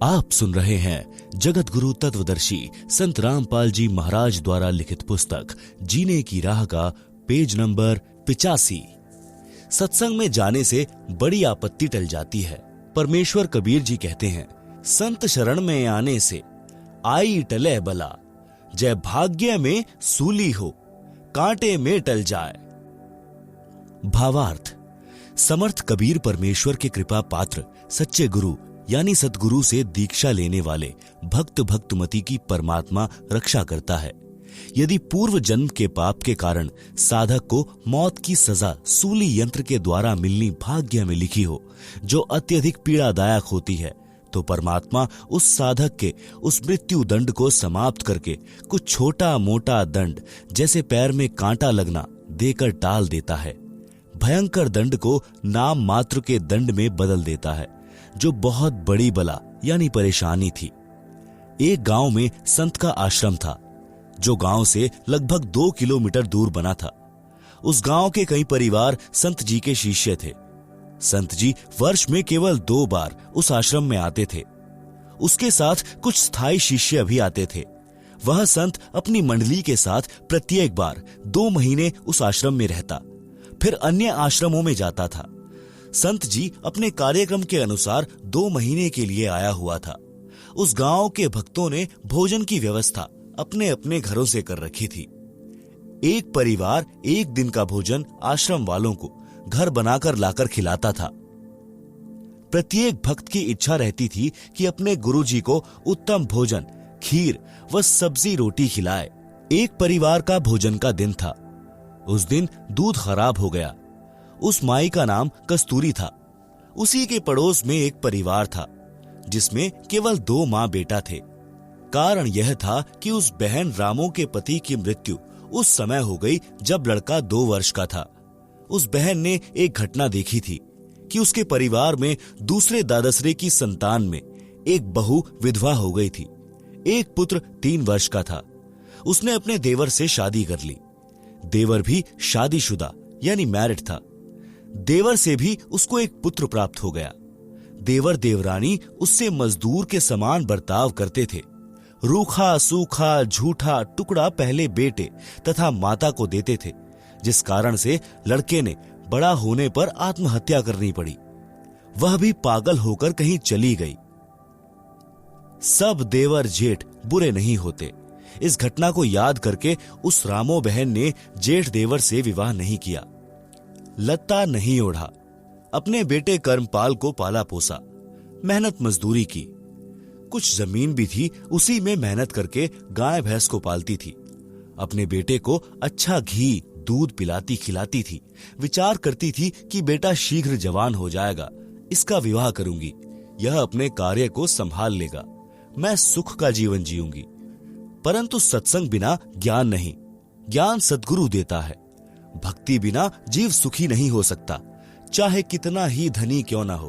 आप सुन रहे हैं जगत गुरु तत्वदर्शी संत रामपाल जी महाराज द्वारा लिखित पुस्तक जीने की राह का पेज नंबर 85। सत्संग में जाने से बड़ी आपत्ति टल जाती है। परमेश्वर कबीर जी कहते हैं, संत शरण में आने से आई टले बला, जय भाग्य में सूली हो कांटे में टल जाए। भावार्थ, समर्थ कबीर परमेश्वर के कृपा पात्र सच्चे गुरु यानी सतगुरु से दीक्षा लेने वाले भक्त भक्तमती की परमात्मा रक्षा करता है। यदि पूर्व जन्म के पाप के कारण साधक को मौत की सजा सूली यंत्र के द्वारा मिलनी भाग्य में लिखी हो, जो अत्यधिक पीड़ादायक होती है, तो परमात्मा उस साधक के उस मृत्यु दंड को समाप्त करके कुछ छोटा मोटा दंड जैसे पैर में कांटा लगना देकर टाल देता है। भयंकर दंड को नाम मात्र के दंड में बदल देता है, जो बहुत बड़ी बला यानी परेशानी थी। एक गांव में संत का आश्रम था, जो गांव से लगभग 2 किलोमीटर दूर बना था। उस गांव के कई परिवार संत जी के शिष्य थे। संत जी वर्ष में केवल 2 बार उस आश्रम में आते थे। उसके साथ कुछ स्थायी शिष्य भी आते थे। वह संत अपनी मंडली के साथ प्रत्येक बार 2 महीने उस आश्रम में रहता, फिर अन्य आश्रमों में जाता था। संत जी अपने कार्यक्रम के अनुसार 2 महीने के लिए आया हुआ था। उस गांव के भक्तों ने भोजन की व्यवस्था अपने अपने घरों से कर रखी थी। एक परिवार एक दिन का भोजन आश्रम वालों को घर बनाकर लाकर खिलाता था। प्रत्येक भक्त की इच्छा रहती थी कि अपने गुरुजी को उत्तम भोजन, खीर व सब्जी रोटी खिलाए। एक परिवार का भोजन का दिन था। उस दिन दूध खराब हो गया। उस माई का नाम कस्तूरी था। उसी के पड़ोस में एक परिवार था, जिसमें केवल 2 माँ बेटा थे। कारण यह था कि उस बहन रामो के पति की मृत्यु उस समय हो गई जब लड़का 2 वर्ष का था। उस बहन ने एक घटना देखी थी कि उसके परिवार में दूसरे दादसरे की संतान में एक बहू विधवा हो गई थी। एक पुत्र 3 वर्ष का था। उसने अपने देवर से शादी कर ली। देवर भी शादीशुदा यानी मैरिड था। देवर से भी उसको एक पुत्र प्राप्त हो गया। देवर देवरानी उससे मजदूर के समान बर्ताव करते थे। रूखा सूखा झूठा टुकड़ा पहले बेटे तथा माता को देते थे, जिस कारण से लड़के ने बड़ा होने पर आत्महत्या करनी पड़ी। वह भी पागल होकर कहीं चली गई। सब देवर जेठ बुरे नहीं होते। इस घटना को याद करके उस रामो बहन ने जेठ देवर से विवाह नहीं किया, लत्ता नहीं ओढ़ा, अपने बेटे कर्मपाल को पाला पोसा, मेहनत मजदूरी की। कुछ जमीन भी थी, उसी में मेहनत करके गाय भैंस को पालती थी। अपने बेटे को अच्छा घी दूध पिलाती खिलाती थी। विचार करती थी कि बेटा शीघ्र जवान हो जाएगा, इसका विवाह करूंगी, यह अपने कार्य को संभाल लेगा, मैं सुख का जीवन जीऊंगी। परंतु सत्संग बिना ज्ञान नहीं, ज्ञान सद्गुरु देता है। भक्ति बिना जीव सुखी नहीं हो सकता, चाहे कितना ही धनी क्यों ना हो।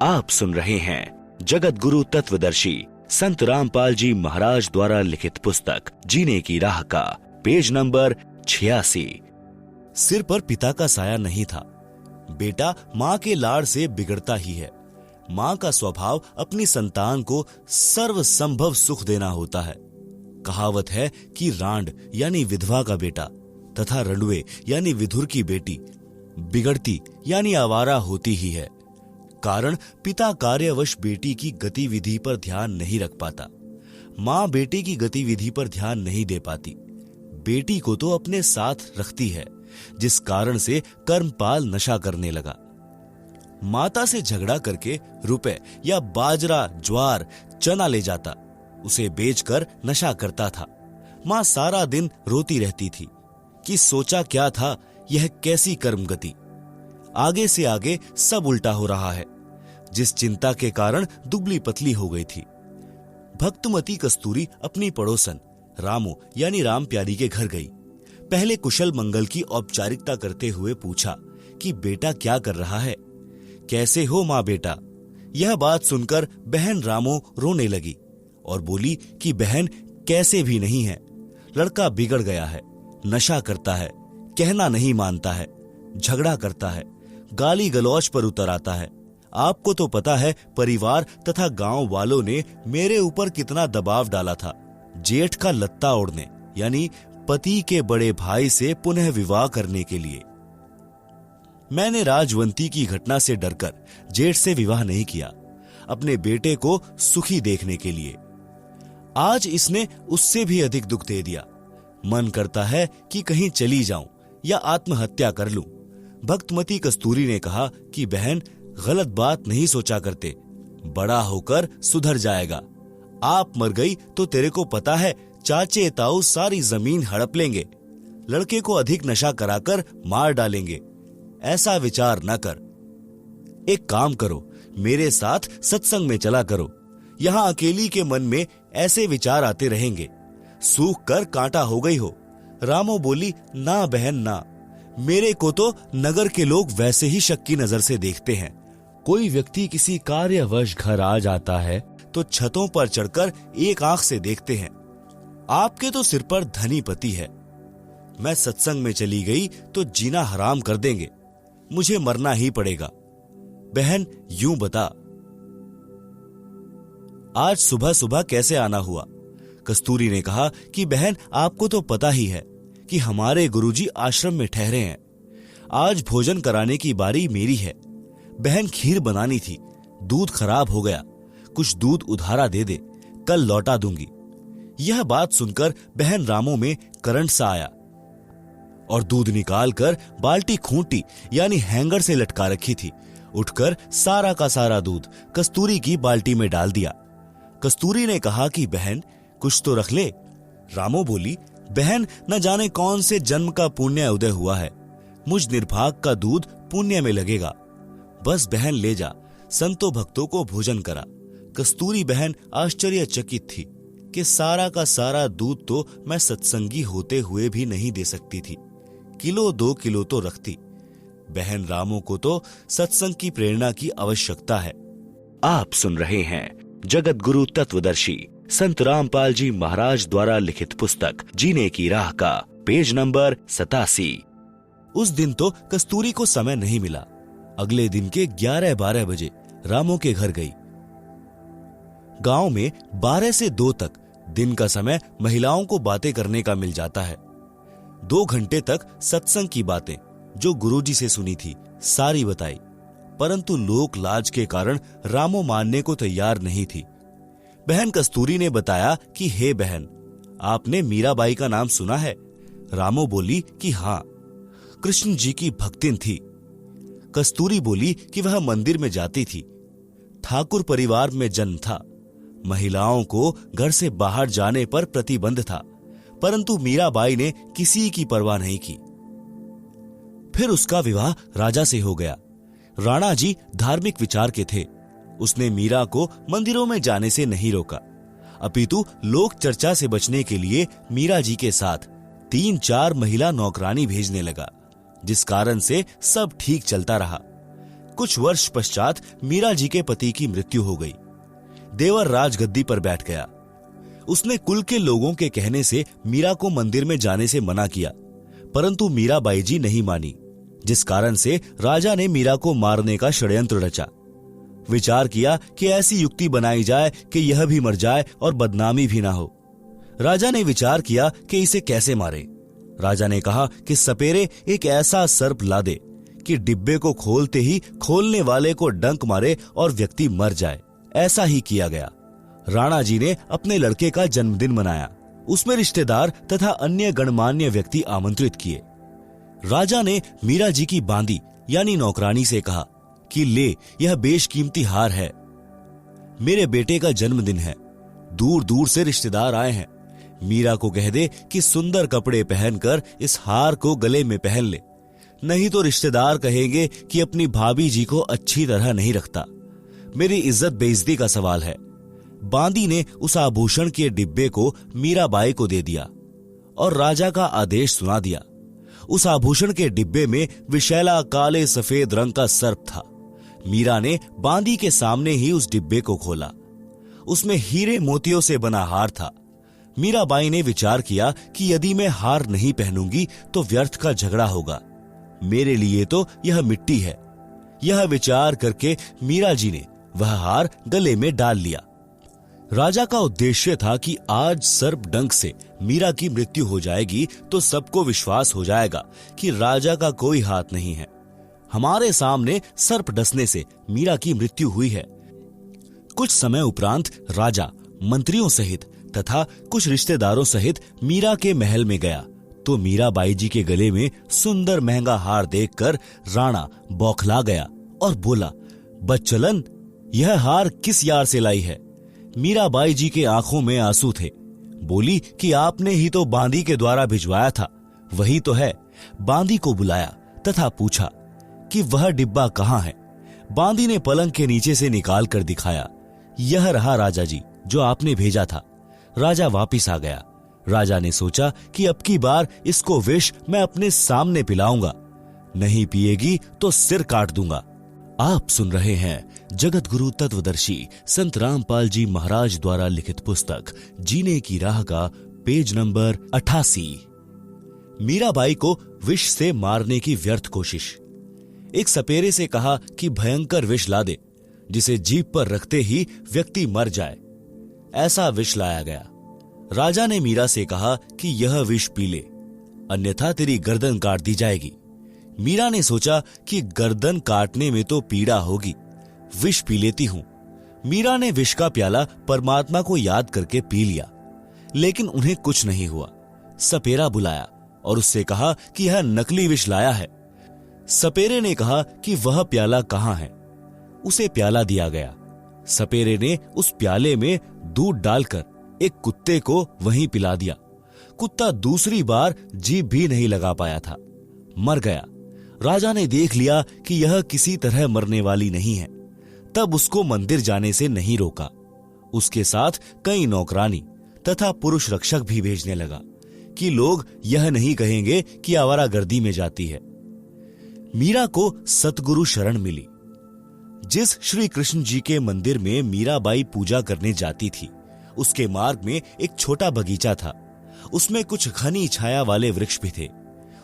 आप सुन रहे हैं जगत गुरु तत्वदर्शी संत रामपाल जी महाराज द्वारा लिखित पुस्तक जीने की राह का पेज नंबर 86। सिर पर पिता का साया नहीं था। बेटा माँ के लाड़ से बिगड़ता ही है। माँ का स्वभाव अपनी संतान को सर्व संभव सुख देना होता है। कहावत है कि रांड यानी विधवा का बेटा तथा रंडवे यानी विधुर की बेटी बिगड़ती यानी आवारा होती ही है। कारण पिता कार्यवश बेटी की गतिविधि पर ध्यान नहीं रख पाता। माँ बेटे की गतिविधि पर ध्यान नहीं दे पाती। बेटी को तो अपने साथ रखती है, जिस कारण से कर्मपाल नशा करने लगा। माता से झगड़ा करके रुपए या बाजरा ज्वार चना ले जाता, उसे बेचकर नशा करता था। माँ सारा दिन रोती रहती थी कि सोचा क्या था, यह कैसी कर्म गति। आगे से आगे सब उल्टा हो रहा है, जिस चिंता के कारण दुबली पतली हो गई थी। भक्तमती कस्तूरी अपनी पड़ोसन रामो यानी राम प्यारी के घर गई। पहले कुशल मंगल की औपचारिकता करते हुए पूछा कि बेटा क्या कर रहा है, कैसे हो माँ बेटा। यह बात सुनकर बहन रामो रोने लगी और बोली कि बहन कैसे भी नहीं है, लड़का बिगड़ गया है, नशा करता है, कहना नहीं मानता है, झगड़ा करता है, गाली गलौज पर उतर आता है, आपको तो पता है परिवार तथा गांव वालों ने मेरे ऊपर कितना दबाव डाला था जेठ का लत्ता ओढ़ने यानी पति के बड़े भाई से पुनः विवाह करने के लिए। मैंने राजवंती की घटना से डरकर जेठ से विवाह नहीं किया, अपने बेटे को सुखी देखने के लिए। आज इसने उससे भी अधिक दुख दे दिया। मन करता है कि कहीं चली जाऊं या आत्महत्या कर लूं। भक्तमती कस्तूरी ने कहा कि बहन, गलत बात नहीं सोचा करते, बड़ा होकर सुधर जाएगा। आप मर गई तो तेरे को पता है चाचे ताऊ सारी जमीन हड़प लेंगे, लड़के को अधिक नशा कराकर मार डालेंगे। ऐसा विचार न कर। एक काम करो, मेरे साथ सत्संग में चला करो। यहाँ अकेली के मन में ऐसे विचार आते रहेंगे। सूख कर कांटा हो गई हो। रामो बोली, ना बहन ना, मेरे को तो नगर के लोग वैसे ही शक की नजर से देखते हैं। कोई व्यक्ति किसी कार्यवश घर आ जाता है तो छतों पर चढ़कर एक आंख से देखते हैं। आपके तो सिर पर धनी पति है। मैं सत्संग में चली गई तो जीना हराम कर देंगे, मुझे मरना ही पड़ेगा। बहन यूं बता, आज सुबह सुबह कैसे आना हुआ? कस्तूरी ने कहा कि बहन, आपको तो पता ही है कि हमारे गुरुजी आश्रम में ठहरे हैं। आज भोजन कराने की बारी मेरी है। बहन खीर बनानी थी, दूध खराब हो गया, कुछ दूध उधारा दे दे, कल लौटा दूंगी। यह बात सुनकर बहन रामो में करंट सा आया और दूध निकालकर बाल्टी खूंटी यानी हैंगर से लटका रखी थी। उठकर सारा का सारा दूध कस्तूरी की बाल्टी में डाल दिया। कस्तूरी ने कहा कि बहन कुछ तो रख ले। रामो बोली, बहन न जाने कौन से जन्म का पुण्य उदय हुआ है, मुझ निर्भाग का दूध पुण्य में लगेगा। बस बहन ले जा, संतों भक्तों को भोजन करा। कस्तूरी बहन आश्चर्यचकित थी कि सारा का सारा दूध तो मैं सत्संगी होते हुए भी नहीं दे सकती थी, किलो 2 किलो तो रखती। बहन रामो को तो सत्संग की प्रेरणा की आवश्यकता है। आप सुन रहे हैं जगत गुरु तत्वदर्शी संत रामपाल जी महाराज द्वारा लिखित पुस्तक जीने की राह का पेज नंबर 87। उस दिन तो कस्तूरी को समय नहीं मिला। अगले दिन के 11-12 बजे रामो के घर गई। गांव में 12 से 2 तक दिन का समय महिलाओं को बातें करने का मिल जाता है। 2 घंटे तक सत्संग की बातें जो गुरुजी से सुनी थी सारी बताई, परंतु लोक लाज के कारण रामो मानने को तैयार नहीं थी। बहन कस्तूरी ने बताया कि हे बहन, आपने मीराबाई का नाम सुना है? रामो बोली कि हाँ, कृष्ण जी की भक्तिन थी। कस्तूरी बोली कि वह मंदिर में जाती थी। ठाकुर परिवार में जन्म था। महिलाओं को घर से बाहर जाने पर प्रतिबंध था, परंतु मीराबाई ने किसी की परवाह नहीं की। फिर उसका विवाह राजा से हो गया। राणा जी धार्मिक विचार के थे। उसने मीरा को मंदिरों में जाने से नहीं रोका, अपितु लोक चर्चा से बचने के लिए मीरा जी के साथ 3-4 महिला नौकरानी भेजने लगा, जिस कारण से सब ठीक चलता रहा। कुछ वर्ष पश्चात मीरा जी के पति की मृत्यु हो गई। देवर राजगद्दी पर बैठ गया। उसने कुल के लोगों के कहने से मीरा को मंदिर में जाने से मना किया, परंतु मीराबाई जी नहीं मानी, जिस कारण से राजा ने मीरा को मारने का षड्यंत्र रचा। विचार किया कि ऐसी युक्ति बनाई जाए कि यह भी मर जाए और बदनामी भी ना हो। राजा ने विचार किया कि इसे कैसे मारे। राजा ने कहा कि सपेरे एक ऐसा सर्प ला दे कि डिब्बे को खोलते ही खोलने वाले को डंक मारे और व्यक्ति मर जाए। ऐसा ही किया गया। राणा जी ने अपने लड़के का जन्मदिन मनाया। उसमें रिश्तेदार तथा अन्य गणमान्य व्यक्ति आमंत्रित किए। राजा ने मीरा जी की बांदी यानी नौकरानी से कहा कि ले, यह बेशकीमती हार है, मेरे बेटे का जन्मदिन है, दूर दूर से रिश्तेदार आए हैं। मीरा को कह दे कि सुंदर कपड़े पहनकर इस हार को गले में पहन ले, नहीं तो रिश्तेदार कहेंगे कि अपनी भाभी जी को अच्छी तरह नहीं रखता। मेरी इज्जत बेइज्जती का सवाल है। बांदी ने उस आभूषण के डिब्बे को मीराबाई को दे दिया और राजा का आदेश सुना दिया। उस आभूषण के डिब्बे में विशैला काले सफेद रंग का सर्प था। मीरा ने बांदी के सामने ही उस डिब्बे को खोला। उसमें हीरे मोतियों से बना हार था। मीराबाई ने विचार किया कि यदि मैं हार नहीं पहनूंगी तो व्यर्थ का झगड़ा होगा। मेरे लिए तो यह मिट्टी है, यह विचार करके मीरा जी ने वह हार गले में डाल लिया। राजा का उद्देश्य था कि आज सर्प डंक से मीरा की मृत्यु हो जाएगी तो सबको विश्वास हो जाएगा कि राजा का कोई हाथ नहीं है। हमारे सामने सर्प डसने से मीरा की मृत्यु हुई है। कुछ समय उपरांत राजा मंत्रियों सहित तथा कुछ रिश्तेदारों सहित मीरा के महल में गया तो मीराबाई जी के गले में सुंदर महंगा हार देखकर राणा बौखला गया और बोला, बच्चलन, यह हार किस यार से लाई है? मीराबाई जी के आंखों में आंसू थे। बोली कि आपने ही तो बांदी के द्वारा भिजवाया था, वही तो है। बांदी को बुलाया तथा पूछा कि वह डिब्बा कहाँ है। बांदी ने पलंग के नीचे से निकाल कर दिखाया, यह रहा राजा जी जो आपने भेजा था। राजा वापिस आ गया। राजा ने सोचा कि अब की बार इसको विष मैं अपने सामने पिलाऊंगा, नहीं पिएगी तो सिर काट दूंगा। आप सुन रहे हैं जगत गुरु तत्वदर्शी संत रामपाल जी महाराज द्वारा लिखित पुस्तक जीने की राह का पेज नंबर 88। मीराबाई को विष से मारने की व्यर्थ कोशिश। एक सपेरे से कहा कि भयंकर विष ला दे जिसे जीभ पर रखते ही व्यक्ति मर जाए। ऐसा विष लाया गया। राजा ने मीरा से कहा कि यह विष पी ले, अन्यथा तेरी गर्दन काट दी जाएगी। मीरा ने सोचा कि गर्दन काटने में तो पीड़ा होगी, विष पी लेती हूं। मीरा ने विष का प्याला परमात्मा को याद करके पी लिया, लेकिन उन्हें कुछ नहीं हुआ। सपेरा बुलाया और उससे कहा कि यह नकली विष लाया है। सपेरे ने कहा कि वह प्याला कहां है। उसे प्याला दिया गया। सपेरे ने उस प्याले में दूध डालकर एक कुत्ते को वहीं पिला दिया। कुत्ता दूसरी बार जीभ भी नहीं लगा पाया था, मर गया। राजा ने देख लिया कि यह किसी तरह मरने वाली नहीं है, तब उसको मंदिर जाने से नहीं रोका। उसके साथ कई नौकरानी तथा पुरुष रक्षक भी भेजने लगा कि लोग यह नहीं कहेंगे कि आवारागर्दी में जाती है। मीरा को सतगुरु शरण मिली। जिस श्री कृष्ण जी के मंदिर में मीराबाई पूजा करने जाती थी, उसके मार्ग में एक छोटा बगीचा था। उसमें कुछ घनी छाया वाले वृक्ष भी थे।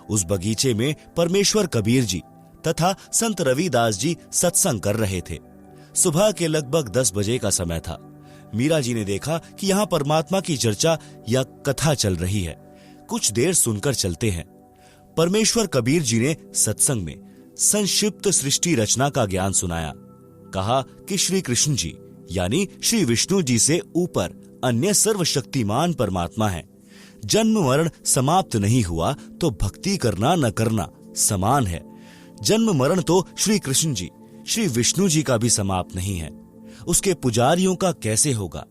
उस बगीचे में परमेश्वर कबीर जी तथा संत रविदास जी सत्संग कर रहे थे। सुबह के लगभग 10 बजे का समय था। मीरा जी ने देखा कि यहाँ परमात्मा की चर्चा या कथा चल रही है, कुछ देर सुनकर चलते हैं। परमेश्वर कबीर जी ने सत्संग में संक्षिप्त सृष्टि रचना का ज्ञान सुनाया। कहा कि श्री कृष्ण जी यानी श्री विष्णु जी से ऊपर अन्य सर्वशक्तिमान परमात्मा है। जन्म मरण समाप्त नहीं हुआ तो भक्ति करना न करना समान है। जन्म मरण तो श्री कृष्ण जी, श्री विष्णु जी का भी समाप्त नहीं है। उसके पुजारियों का कैसे होगा?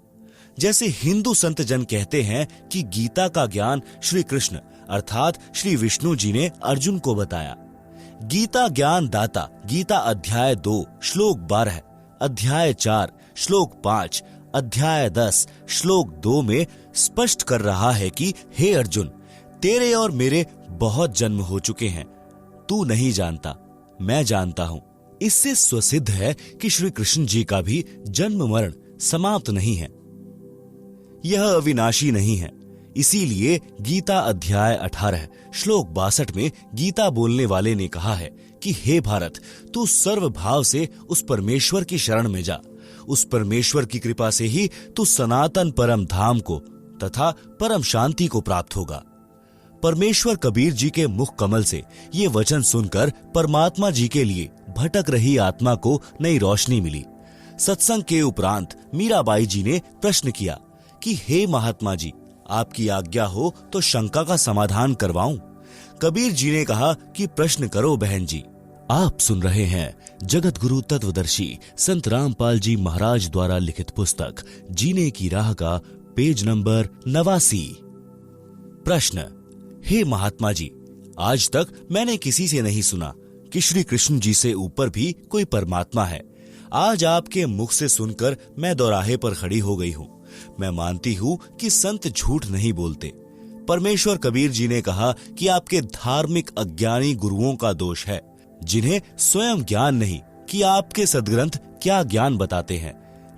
जैसे हिंदू संत जन कहते हैं कि गीता का ज्ञान श्री कृष्ण अर्थात श्री विष्णु जी ने अर्जुन को बताया। गीता ज्ञान दाता गीता अध्याय 2 श्लोक 12, अध्याय 4 श्लोक 5, अध्याय 10 श्लोक 2 में स्पष्ट कर रहा है कि हे अर्जुन, तेरे और मेरे बहुत जन्म हो चुके हैं, तू नहीं जानता, मैं जानता हूं। इससे स्वसिद्ध है कि श्री कृष्ण जी का भी जन्म मरण समाप्त नहीं है, यह अविनाशी नहीं है। इसीलिए गीता अध्याय 18 श्लोक 62 में गीता बोलने वाले ने कहा है कि हे भारत, तू सर्व भाव से उस परमेश्वर की शरण में जा। उस परमेश्वर की कृपा से ही तू सनातन परम धाम को तथा परम शांति को प्राप्त होगा। परमेश्वर कबीर जी के मुख कमल से ये वचन सुनकर परमात्मा जी के लिए भटक रही आत्मा को नई रोशनी मिली। सत्संग के उपरांत मीराबाई जी ने प्रश्न किया कि हे महात्मा जी, आपकी आज्ञा हो तो शंका का समाधान करवाऊं। कबीर जी ने कहा कि प्रश्न करो बहन जी। आप सुन रहे हैं जगत गुरु तत्वदर्शी संत रामपाल जी महाराज द्वारा लिखित पुस्तक जीने की राह का पेज नंबर 89। प्रश्न, हे महात्मा जी, आज तक मैंने किसी से नहीं सुना कि श्री कृष्ण जी से ऊपर भी कोई परमात्मा है। आज आपके मुख से सुनकर मैं दोराहे पर खड़ी हो गई हूँ। मैं मानती हूँ कि संत झूठ नहीं बोलते। परमेश्वर कबीर जी ने कहा कि आपके धार्मिक अज्ञानी गुरुओं का दोष है, जिन्हें स्वयं ज्ञान नहीं कि आपके सदग्रंथ क्या ज्ञान बताते हैं।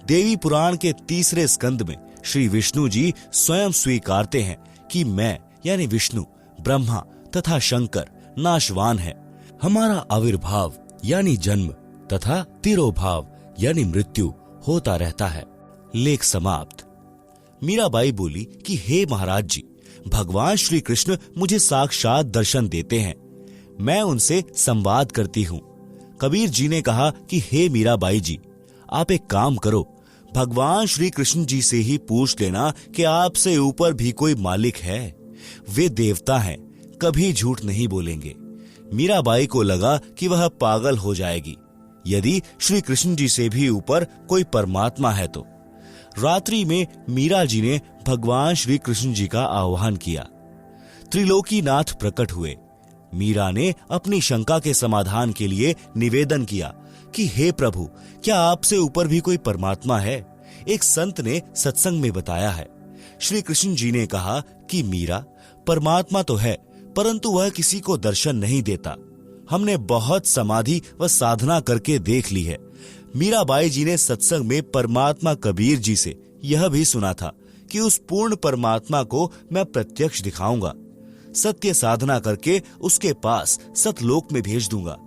देवी पुराण के 3 स्कंद में श्री विष्णु जी स्वयं स्वीकारते हैं कि मैं यानी विष्णु, ब्रह्मा तथा शंकर नाशवान है। हमारा आविर्भाव यानी जन्म तथा तिरोभाव यानी मृत्यु होता रहता है। लेख समाप्त। मीराबाई बोली कि हे महाराज जी, भगवान श्री कृष्ण मुझे साक्षात दर्शन देते हैं, मैं उनसे संवाद करती हूँ। कबीर जी ने कहा कि हे मीराबाई जी, आप एक काम करो, भगवान श्री कृष्ण जी से ही पूछ लेना कि आपसे ऊपर भी कोई मालिक है। वे देवता हैं, कभी झूठ नहीं बोलेंगे। मीराबाई को लगा कि वह पागल हो जाएगी यदि श्री कृष्ण जी से भी ऊपर कोई परमात्मा है तो। रात्रि में मीरा जी ने भगवान श्री कृष्ण जी का आह्वान किया। त्रिलोकीनाथ प्रकट हुए। मीरा ने अपनी शंका के समाधान के लिए निवेदन किया कि हे प्रभु, क्या आपसे ऊपर भी कोई परमात्मा है? एक संत ने सत्संग में बताया है। श्री कृष्ण जी ने कहा कि मीरा, परमात्मा तो है, परंतु वह किसी को दर्शन नहीं देता। हमने बहुत समाधि व साधना करके देख ली है। मीराबाई जी ने सत्संग में परमात्मा कबीर जी से यह भी सुना था कि उस पूर्ण परमात्मा को मैं प्रत्यक्ष दिखाऊंगा, सत्य साधना करके उसके पास सतलोक में भेज दूंगा।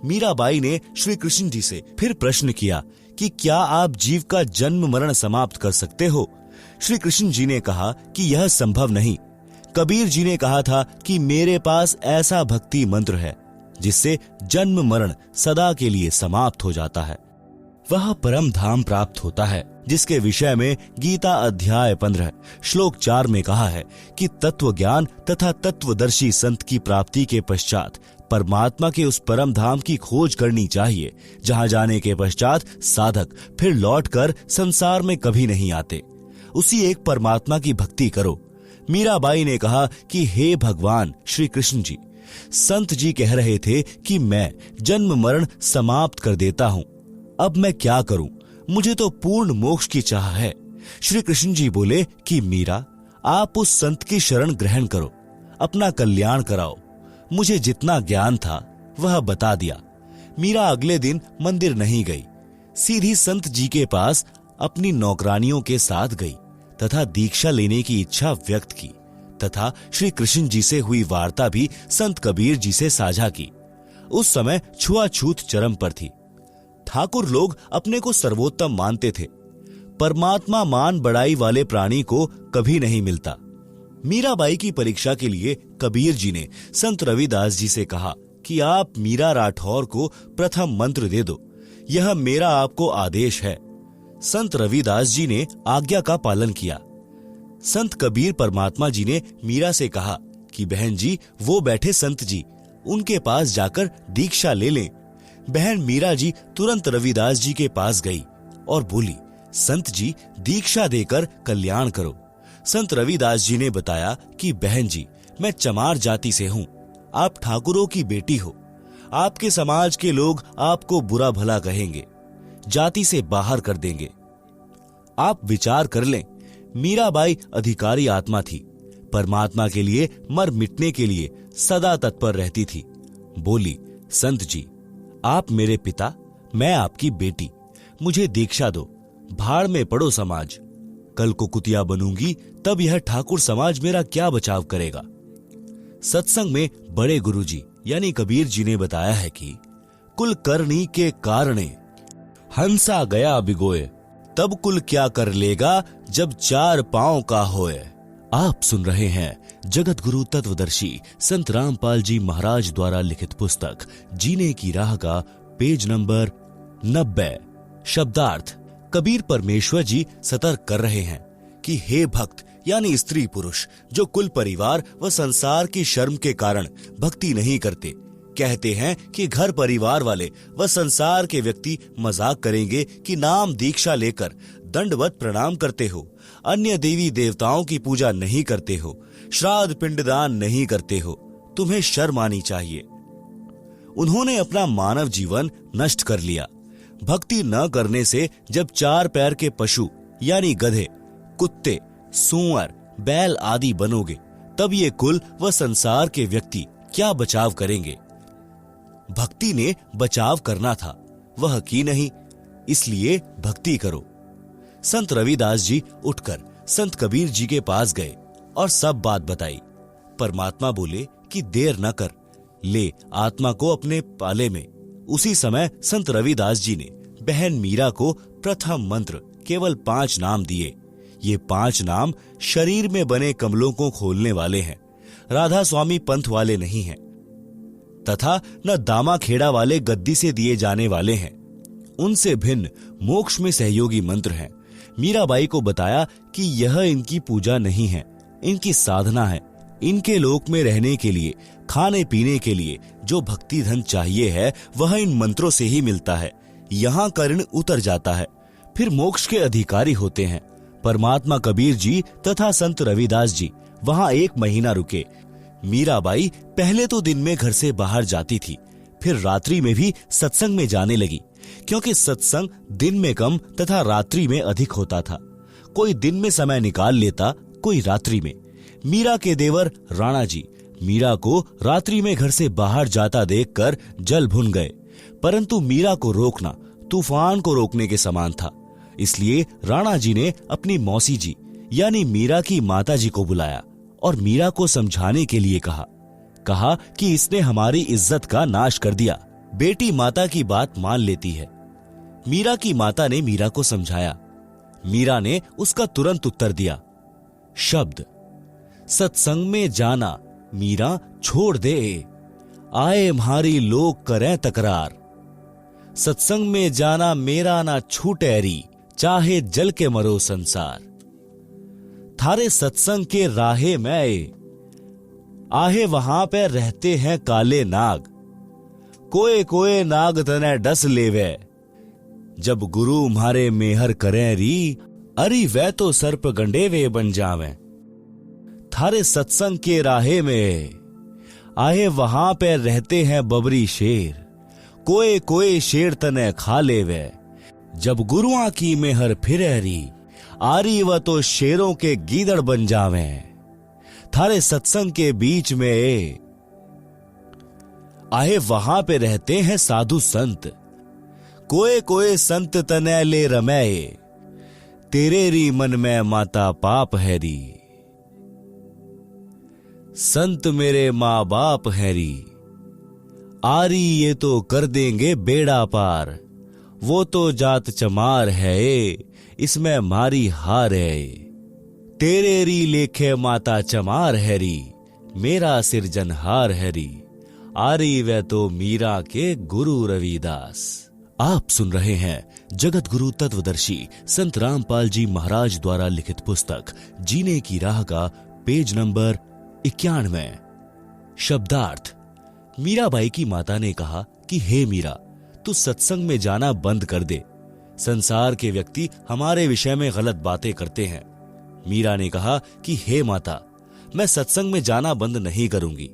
मीराबाई ने श्री कृष्ण जी से फिर प्रश्न किया कि क्या आप जीव का जन्म मरण समाप्त कर सकते हो? श्री कृष्ण जी ने कहा कि यह संभव नहीं। कबीर जी ने कहा था कि मेरे पास ऐसा भक्ति मंत्र है जिससे जन्म मरण सदा के लिए समाप्त हो जाता है। वह परम धाम प्राप्त होता है जिसके विषय में गीता अध्याय 15 श्लोक 4 में कहा है कि तत्व ज्ञान तथा तत्वदर्शी संत की प्राप्ति के पश्चात परमात्मा के उस परम धाम की खोज करनी चाहिए, जहां जाने के पश्चात साधक फिर लौटकर संसार में कभी नहीं आते। उसी एक परमात्मा की भक्ति करो। मीराबाई ने कहा कि हे भगवान श्री कृष्ण जी, संत जी कह रहे थे कि मैं जन्म मरण समाप्त कर देता हूँ, अब मैं क्या करूं? मुझे तो पूर्ण मोक्ष की चाह है। श्री कृष्ण जी बोले कि मीरा, आप उस संत की शरण ग्रहण करो, अपना कल्याण कराओ। मुझे जितना ज्ञान था वह बता दिया। मीरा अगले दिन मंदिर नहीं गई, सीधी संत जी के पास अपनी नौकरानियों के साथ गई तथा दीक्षा लेने की इच्छा व्यक्त की तथा श्री कृष्ण जी से हुई वार्ता भी संत कबीर जी से साझा की। उस समय छुआछूत चरम पर थी। ठाकुर लोग अपने को सर्वोत्तम मानते थे। परमात्मा मान बड़ाई वाले प्राणी को कभी नहीं मिलता। मीराबाई की परीक्षा के लिए कबीर जी ने संत रविदास जी से कहा कि आप मीरा राठौर को प्रथम मंत्र दे दो, यह मेरा आपको आदेश है। संत रविदास जी ने आज्ञा का पालन किया। संत कबीर परमात्मा जी ने मीरा से कहा कि बहन जी, वो बैठे संत जी, उनके पास जाकर दीक्षा ले लें। बहन मीरा जी तुरंत रविदास जी के पास गई और बोली, संत जी, दीक्षा देकर कल्याण करो। संत रविदास जी ने बताया कि बहन जी, मैं चमार जाति से हूँ, आप ठाकुरों की बेटी हो, आपके समाज के लोग आपको बुरा भला कहेंगे, जाति से बाहर कर देंगे। आप विचार कर लें। मीराबाई अधिकारी आत्मा थी, परमात्मा के लिए मर मिटने के लिए सदा तत्पर रहती थी। बोली, संत जी, आप मेरे पिता, मैं आपकी बेटी, मुझे दीक्षा दो, भाड़ में पड़ो समाज। कल को कुतिया बनूंगी तब यह ठाकुर समाज मेरा क्या बचाव करेगा। सत्संग में बड़े गुरुजी यानी कबीर जी ने बताया है कि कुल करनी के कारणे हंसा गया बिगोए, तब कुल क्या कर लेगा जब चार पांव का होए। आप सुन रहे हैं जगत गुरु तत्वदर्शी संत रामपाल जी महाराज द्वारा लिखित पुस्तक जीने की राह का पेज नंबर 90। शब्दार्थ। कबीर परमेश्वर जी सतर्क कर रहे हैं कि हे भक्त यानी स्त्री पुरुष जो कुल परिवार व संसार की शर्म के कारण भक्ति नहीं करते, कहते हैं कि घर परिवार वाले व संसार के व्यक्ति मजाक करेंगे कि नाम दीक्षा लेकर दंडवत प्रणाम करते हो, अन्य देवी देवताओं की पूजा नहीं करते हो, श्राद्ध पिंडदान नहीं करते हो, तुम्हें शर्म आनी चाहिए। उन्होंने अपना मानव जीवन नष्ट कर लिया। भक्ति न करने से जब चार पैर के पशु यानी गधे, कुत्ते, सूअर, बैल आदि बनोगे, तब ये कुल व संसार के व्यक्ति क्या बचाव करेंगे। भक्ति ने बचाव करना था, वह की नहीं, इसलिए भक्ति करो। संत रविदास जी उठकर संत कबीर जी के पास गए और सब बात बताई। परमात्मा बोले कि देर न कर, ले आत्मा को अपने पाले में, उसी समय संत रविदास जी ने बहन मीरा को प्रथम मंत्र केवल 5 नाम दिए। ये 5 नाम शरीर में बने कमलों को खोलने वाले हैं, राधा स्वामी पंथ वाले नहीं हैं, तथा न दामा खेड़ा वाले गद्दी से दिए जाने वाले हैं। उनसे भिन्न मोक्ष में सहयोगी मंत्र हैं। मीराबाई को बताया कि यह इनकी पूजा नहीं है, इनकी साधना है। इनके लोक में रहने के लिए, खाने पीने के लिए जो भक्ति धन चाहिए है वह इन मंत्रों से ही मिलता है। यहाँ का ऋण उतर जाता है, फिर मोक्ष के अधिकारी होते हैं। परमात्मा कबीर जी तथा संत रविदास जी वहां 1 महीना रुके। मीराबाई पहले तो दिन में घर से बाहर जाती थी, फिर रात्रि में भी सत्संग में जाने लगी, क्योंकि सत्संग दिन में कम तथा रात्रि में अधिक होता था। कोई दिन में समय निकाल लेता, कोई रात्रि में। मीरा के देवर राणा जी मीरा को रात्रि में घर से बाहर जाता देखकर जल भुन गए, परंतु मीरा को रोकना तूफान को रोकने के समान था। इसलिए राणा जी ने अपनी मौसी जी यानी मीरा की माता जी को बुलाया और मीरा को समझाने के लिए कहा कि इसने हमारी इज्जत का नाश कर दिया। बेटी माता की बात मान लेती है। मीरा की माता ने मीरा को समझाया। मीरा ने उसका तुरंत उत्तर दिया। शब्द सत्संग में जाना मीरा छोड़ दे, आए म्हारी लोग करें तकरार। सत्संग में जाना मेरा ना छूटे री, चाहे जल के मरो संसार। थारे सत्संग के राहे में आहे वहां पे रहते हैं काले नाग। कोए कोए नाग तने डस लेवे, जब गुरु म्हारे मेहर करें री, अरी वह तो सर्प गंडेवे बन जावे। थारे सत्संग के राहे में आहे वहां पे रहते हैं बबरी शेर। कोए कोए शेर तने खा लेवे, जब गुरुआ की मेहर फिरे री, आरी वह तो शेरों के गीदड़ बन जावे। थारे सत्संग के बीच में आए वहां पे रहते हैं साधु संत। कोए कोए संत तने ले रमे, तेरे री मन में माता पाप है री। संत मेरे माँ बाप है री, आरी ये तो कर देंगे बेड़ा पार। वो तो जात चमार है, इसमें मारी हार है। तेरे री लेखे माता चमार है री, मेरा सिरजनहार है री। आरी वे तो मीरा के गुरु रविदास। आप सुन रहे हैं जगत गुरु तत्वदर्शी संत रामपाल जी महाराज द्वारा लिखित पुस्तक जीने की राह का पेज नंबर 91। शब्दार्थ। मीराबाई की माता ने कहा कि हे मीरा, तू सत्संग में जाना बंद कर दे। संसार के व्यक्ति हमारे विषय में गलत बातें करते हैं। मीरा ने कहा कि हे माता, मैं सत्संग में जाना बंद नहीं करूंगी।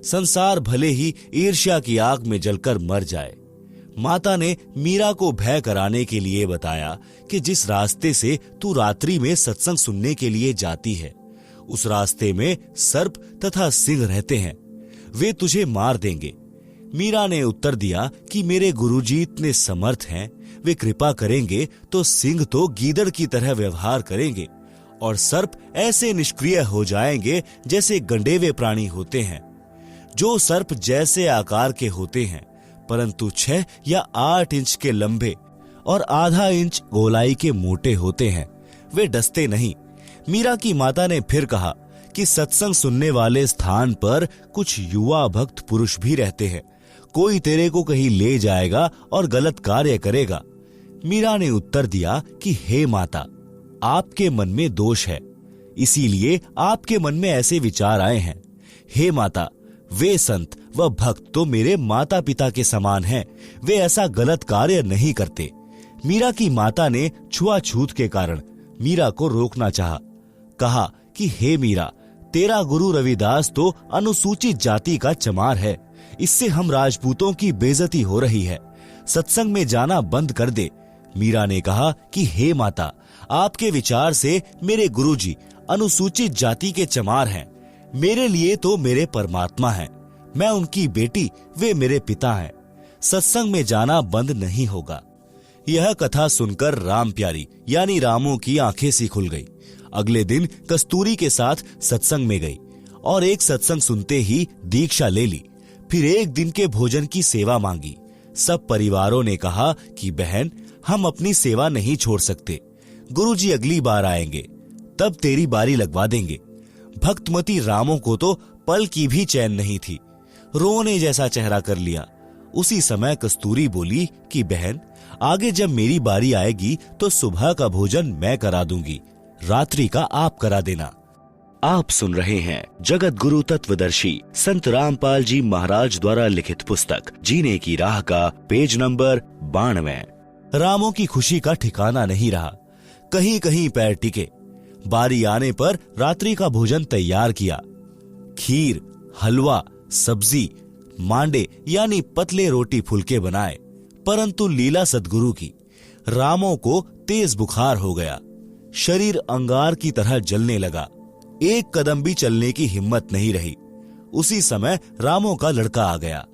संसार भले ही ईर्ष्या की आग में जलकर मर जाए। माता ने मीरा को भय कराने के लिए बताया कि जिस रास्ते से तू रात्रि में सत्संग सुनने के लिए जाती है, उस रास्ते में सर्प तथा सिंह रहते हैं, वे तुझे मार देंगे। मीरा ने उत्तर दिया कि मेरे गुरुजी इतने समर्थ हैं, वे कृपा करेंगे तो सिंह तो गीदड़ की तरह व्यवहार करेंगे और सर्प ऐसे निष्क्रिय हो जाएंगे जैसे गंडेवे प्राणी होते हैं। जो सर्प जैसे आकार के होते हैं, परंतु 6 या 8 इंच के लंबे और आधा इंच गोलाई के मोटे होते हैं, वे डसते नहीं। मीरा की माता ने फिर कहा कि सत्संग सुनने वाले स्थान पर कुछ युवा भक्त पुरुष भी रहते हैं, कोई तेरे को कहीं ले जाएगा और गलत कार्य करेगा। मीरा ने उत्तर दिया कि हे माता, आपके मन में दोष है, इसीलिए आपके मन में ऐसे विचार आए हैं। हे माता, वे संत व भक्त तो मेरे माता पिता के समान हैं, वे ऐसा गलत कार्य नहीं करते। मीरा की माता ने छुआछूत के कारण मीरा को रोकना चाहा। कहा कि हे मीरा, तेरा गुरु रविदास तो अनुसूचित जाति का चमार है, इससे हम राजपूतों की बेइज्जती हो रही है, सत्संग में जाना बंद कर दे। मीरा ने कहा कि हे माता, आपके विचार से मेरे गुरुजी अनुसूचित जाति के चमार हैं, मेरे लिए तो मेरे परमात्मा हैं, मैं उनकी बेटी, वे मेरे पिता हैं, सत्संग में जाना बंद नहीं होगा। यह कथा सुनकर राम प्यारी यानी रामू की आंखें सी खुल गई। अगले दिन कस्तूरी के साथ सत्संग में गई और एक सत्संग सुनते ही दीक्षा ले ली। फिर एक दिन के भोजन की सेवा मांगी। सब परिवारों ने कहा कि बहन, हम अपनी सेवा नहीं छोड़ सकते। गुरुजी अगली बार आएंगे, तब तेरी बारी लगवा देंगे। भक्तमती रामो को तो पल की भी चैन नहीं थी, रोने जैसा चेहरा कर लिया। उसी समय कस्तूरी बोली कि बहन, आगे जब मेरी बारी आएगी तो सुबह का भोजन मैं करा दूंगी, रात्रि का आप करा देना। आप सुन रहे हैं जगत गुरु तत्वदर्शी संत रामपाल जी महाराज द्वारा लिखित पुस्तक जीने की राह का पेज नंबर 92। रामों की खुशी का ठिकाना नहीं रहा, कहीं कहीं पैर टिके। बारी आने पर रात्रि का भोजन तैयार किया। खीर, हलवा, सब्जी, मांडे यानी पतले रोटी फुलके बनाए। परंतु लीला सद्गुरु की, रामों को तेज बुखार हो गया। शरीर अंगार की तरह जलने लगा, एक कदम भी चलने की हिम्मत नहीं रही। उसी समय रामों का लड़का आ गया।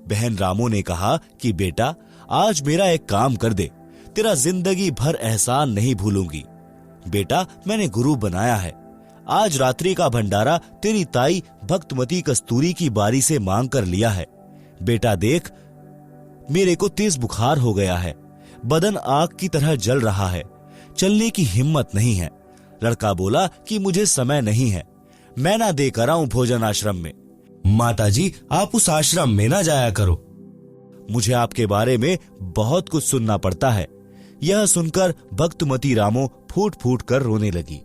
बहन रामो ने कहा कि बेटा, आज मेरा एक काम कर दे, तेरा जिंदगी भर एहसान नहीं भूलूंगी। बेटा, मैंने गुरु बनाया है, आज रात्रि का भंडारा तेरी ताई भक्तमती कस्तूरी की बारी से मांग कर लिया है। बेटा देख, मेरे को तेज बुखार हो गया है, बदन आग की तरह जल रहा है, चलने की हिम्मत नहीं है। लड़का बोला कि मुझे समय नहीं है, मैं ना देकर आऊं भोजन आश्रम में। माताजी, आप उस आश्रम में ना जाया करो, मुझे आपके बारे में बहुत कुछ सुनना पड़ता है। यह सुनकर भक्तमती रामो फूट फूट कर रोने लगी।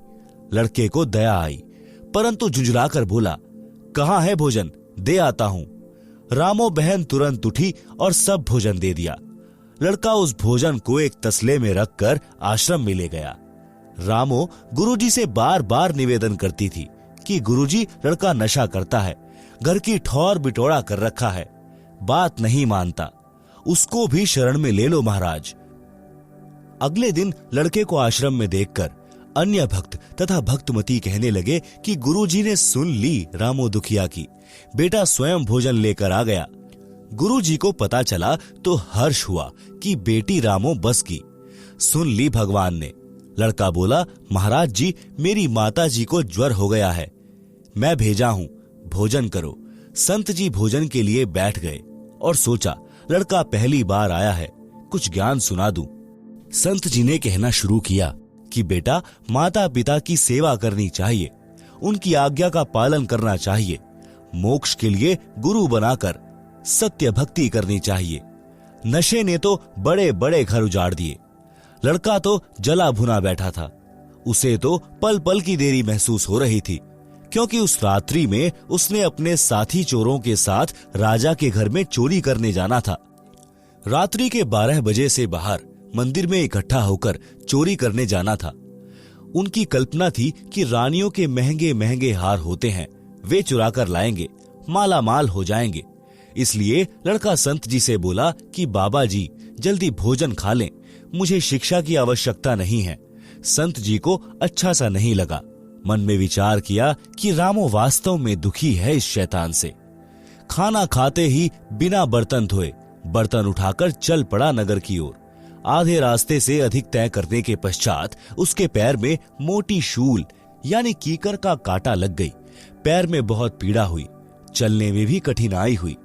लड़के को दया आई, परंतु झुंझलाकर बोला, कहाँ है भोजन, दे आता हूं। रामो बहन तुरंत उठी और सब भोजन दे दिया। लड़का उस भोजन को एक तसले में रखकर आश्रम में ले गया। रामो गुरुजी से बार बार निवेदन करती थी कि गुरुजी, लड़का नशा करता है, घर की ठौर बिटोड़ा कर रखा है, बात नहीं मानता, उसको भी शरण में ले लो महाराज। अगले दिन लड़के को आश्रम में देखकर अन्य भक्त तथा भक्तमती कहने लगे कि गुरुजी ने सुन ली रामो दुखिया की, बेटा स्वयं भोजन लेकर आ गया। गुरुजी को पता चला तो हर्ष हुआ कि बेटी रामो बस की, सुन ली भगवान ने। लड़का बोला, महाराज जी, मेरी माता जी को ज्वर हो गया है, मैं भेजा हूं, भोजन करो। संत जी भोजन के लिए बैठ गए और सोचा, लड़का पहली बार आया है, कुछ ज्ञान सुना दूं। संत जी ने कहना शुरू किया कि बेटा, माता पिता की सेवा करनी चाहिए, उनकी आज्ञा का पालन करना चाहिए, मोक्ष के लिए गुरु बनाकर सत्य भक्ति करनी चाहिए। नशे ने तो बड़े बड़े घर उजाड़ दिए। लड़का तो जला भुना बैठा था, उसे तो पल पल की देरी महसूस हो रही थी, क्योंकि उस रात्रि में उसने अपने साथी चोरों के साथ राजा के घर में चोरी करने जाना था। रात्रि के 12 बजे से बाहर मंदिर में इकट्ठा होकर चोरी करने जाना था। उनकी कल्पना थी कि रानियों के महंगे महंगे हार होते हैं, वे चुरा कर लाएंगे, माला माल हो जाएंगे। इसलिए लड़का संत जी से बोला कि बाबा जी, जल्दी भोजन खा लें, मुझे शिक्षा की आवश्यकता नहीं है। संत जी को अच्छा सा नहीं लगा। मन में विचार किया कि रामो वास्तव में दुखी है इस शैतान से। खाना खाते ही बिना बर्तन धोए बर्तन उठाकर चल पड़ा नगर की ओर। आधे रास्ते से अधिक तय करने के पश्चात उसके पैर में मोटी शूल यानी कीकर का कांटा लग गई। पैर में बहुत पीड़ा हुई, चलने में भी कठिनाई हुई।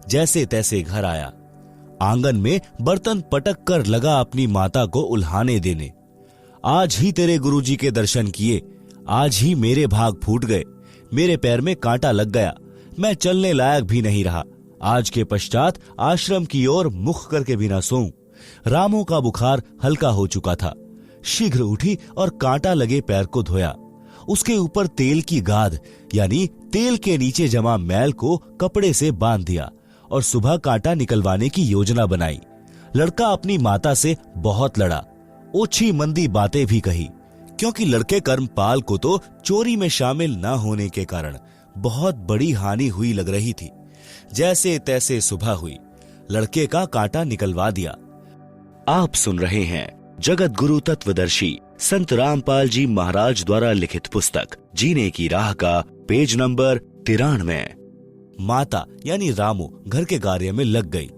जैसे तैसे घर आया। आंगन में बर्तन पटक कर लगा अपनी माता को उल्हाने देने। आज ही तेरे गुरुजी के दर्शन किए, आज ही मेरे भाग फूट गए, मेरे पैर में कांटा लग गया, मैं चलने लायक भी नहीं रहा। आज के पश्चात आश्रम की ओर मुख करके भी न सोऊं। रामो का बुखार हल्का हो चुका था। शीघ्र उठी और कांटा लगे पैर को धोया। उसके ऊपर तेल की गाद यानी तेल के नीचे जमा मैल को कपड़े से बांध दिया और सुबह कांटा निकलवाने की योजना बनाई। लड़का अपनी माता से बहुत लड़ा, ओछी मंदी बातें भी कही, क्योंकि लड़के कर्मपाल को तो चोरी में शामिल न होने के कारण बहुत बड़ी हानि हुई लग रही थी। जैसे तैसे सुबह हुई, लड़के का कांटा निकलवा दिया। आप सुन रहे हैं जगत गुरु तत्वदर्शी संत रामपाल जी महाराज द्वारा लिखित पुस्तक जीने की राह का पेज नंबर 93। माता यानी रामो घर के कार्य में लग गई।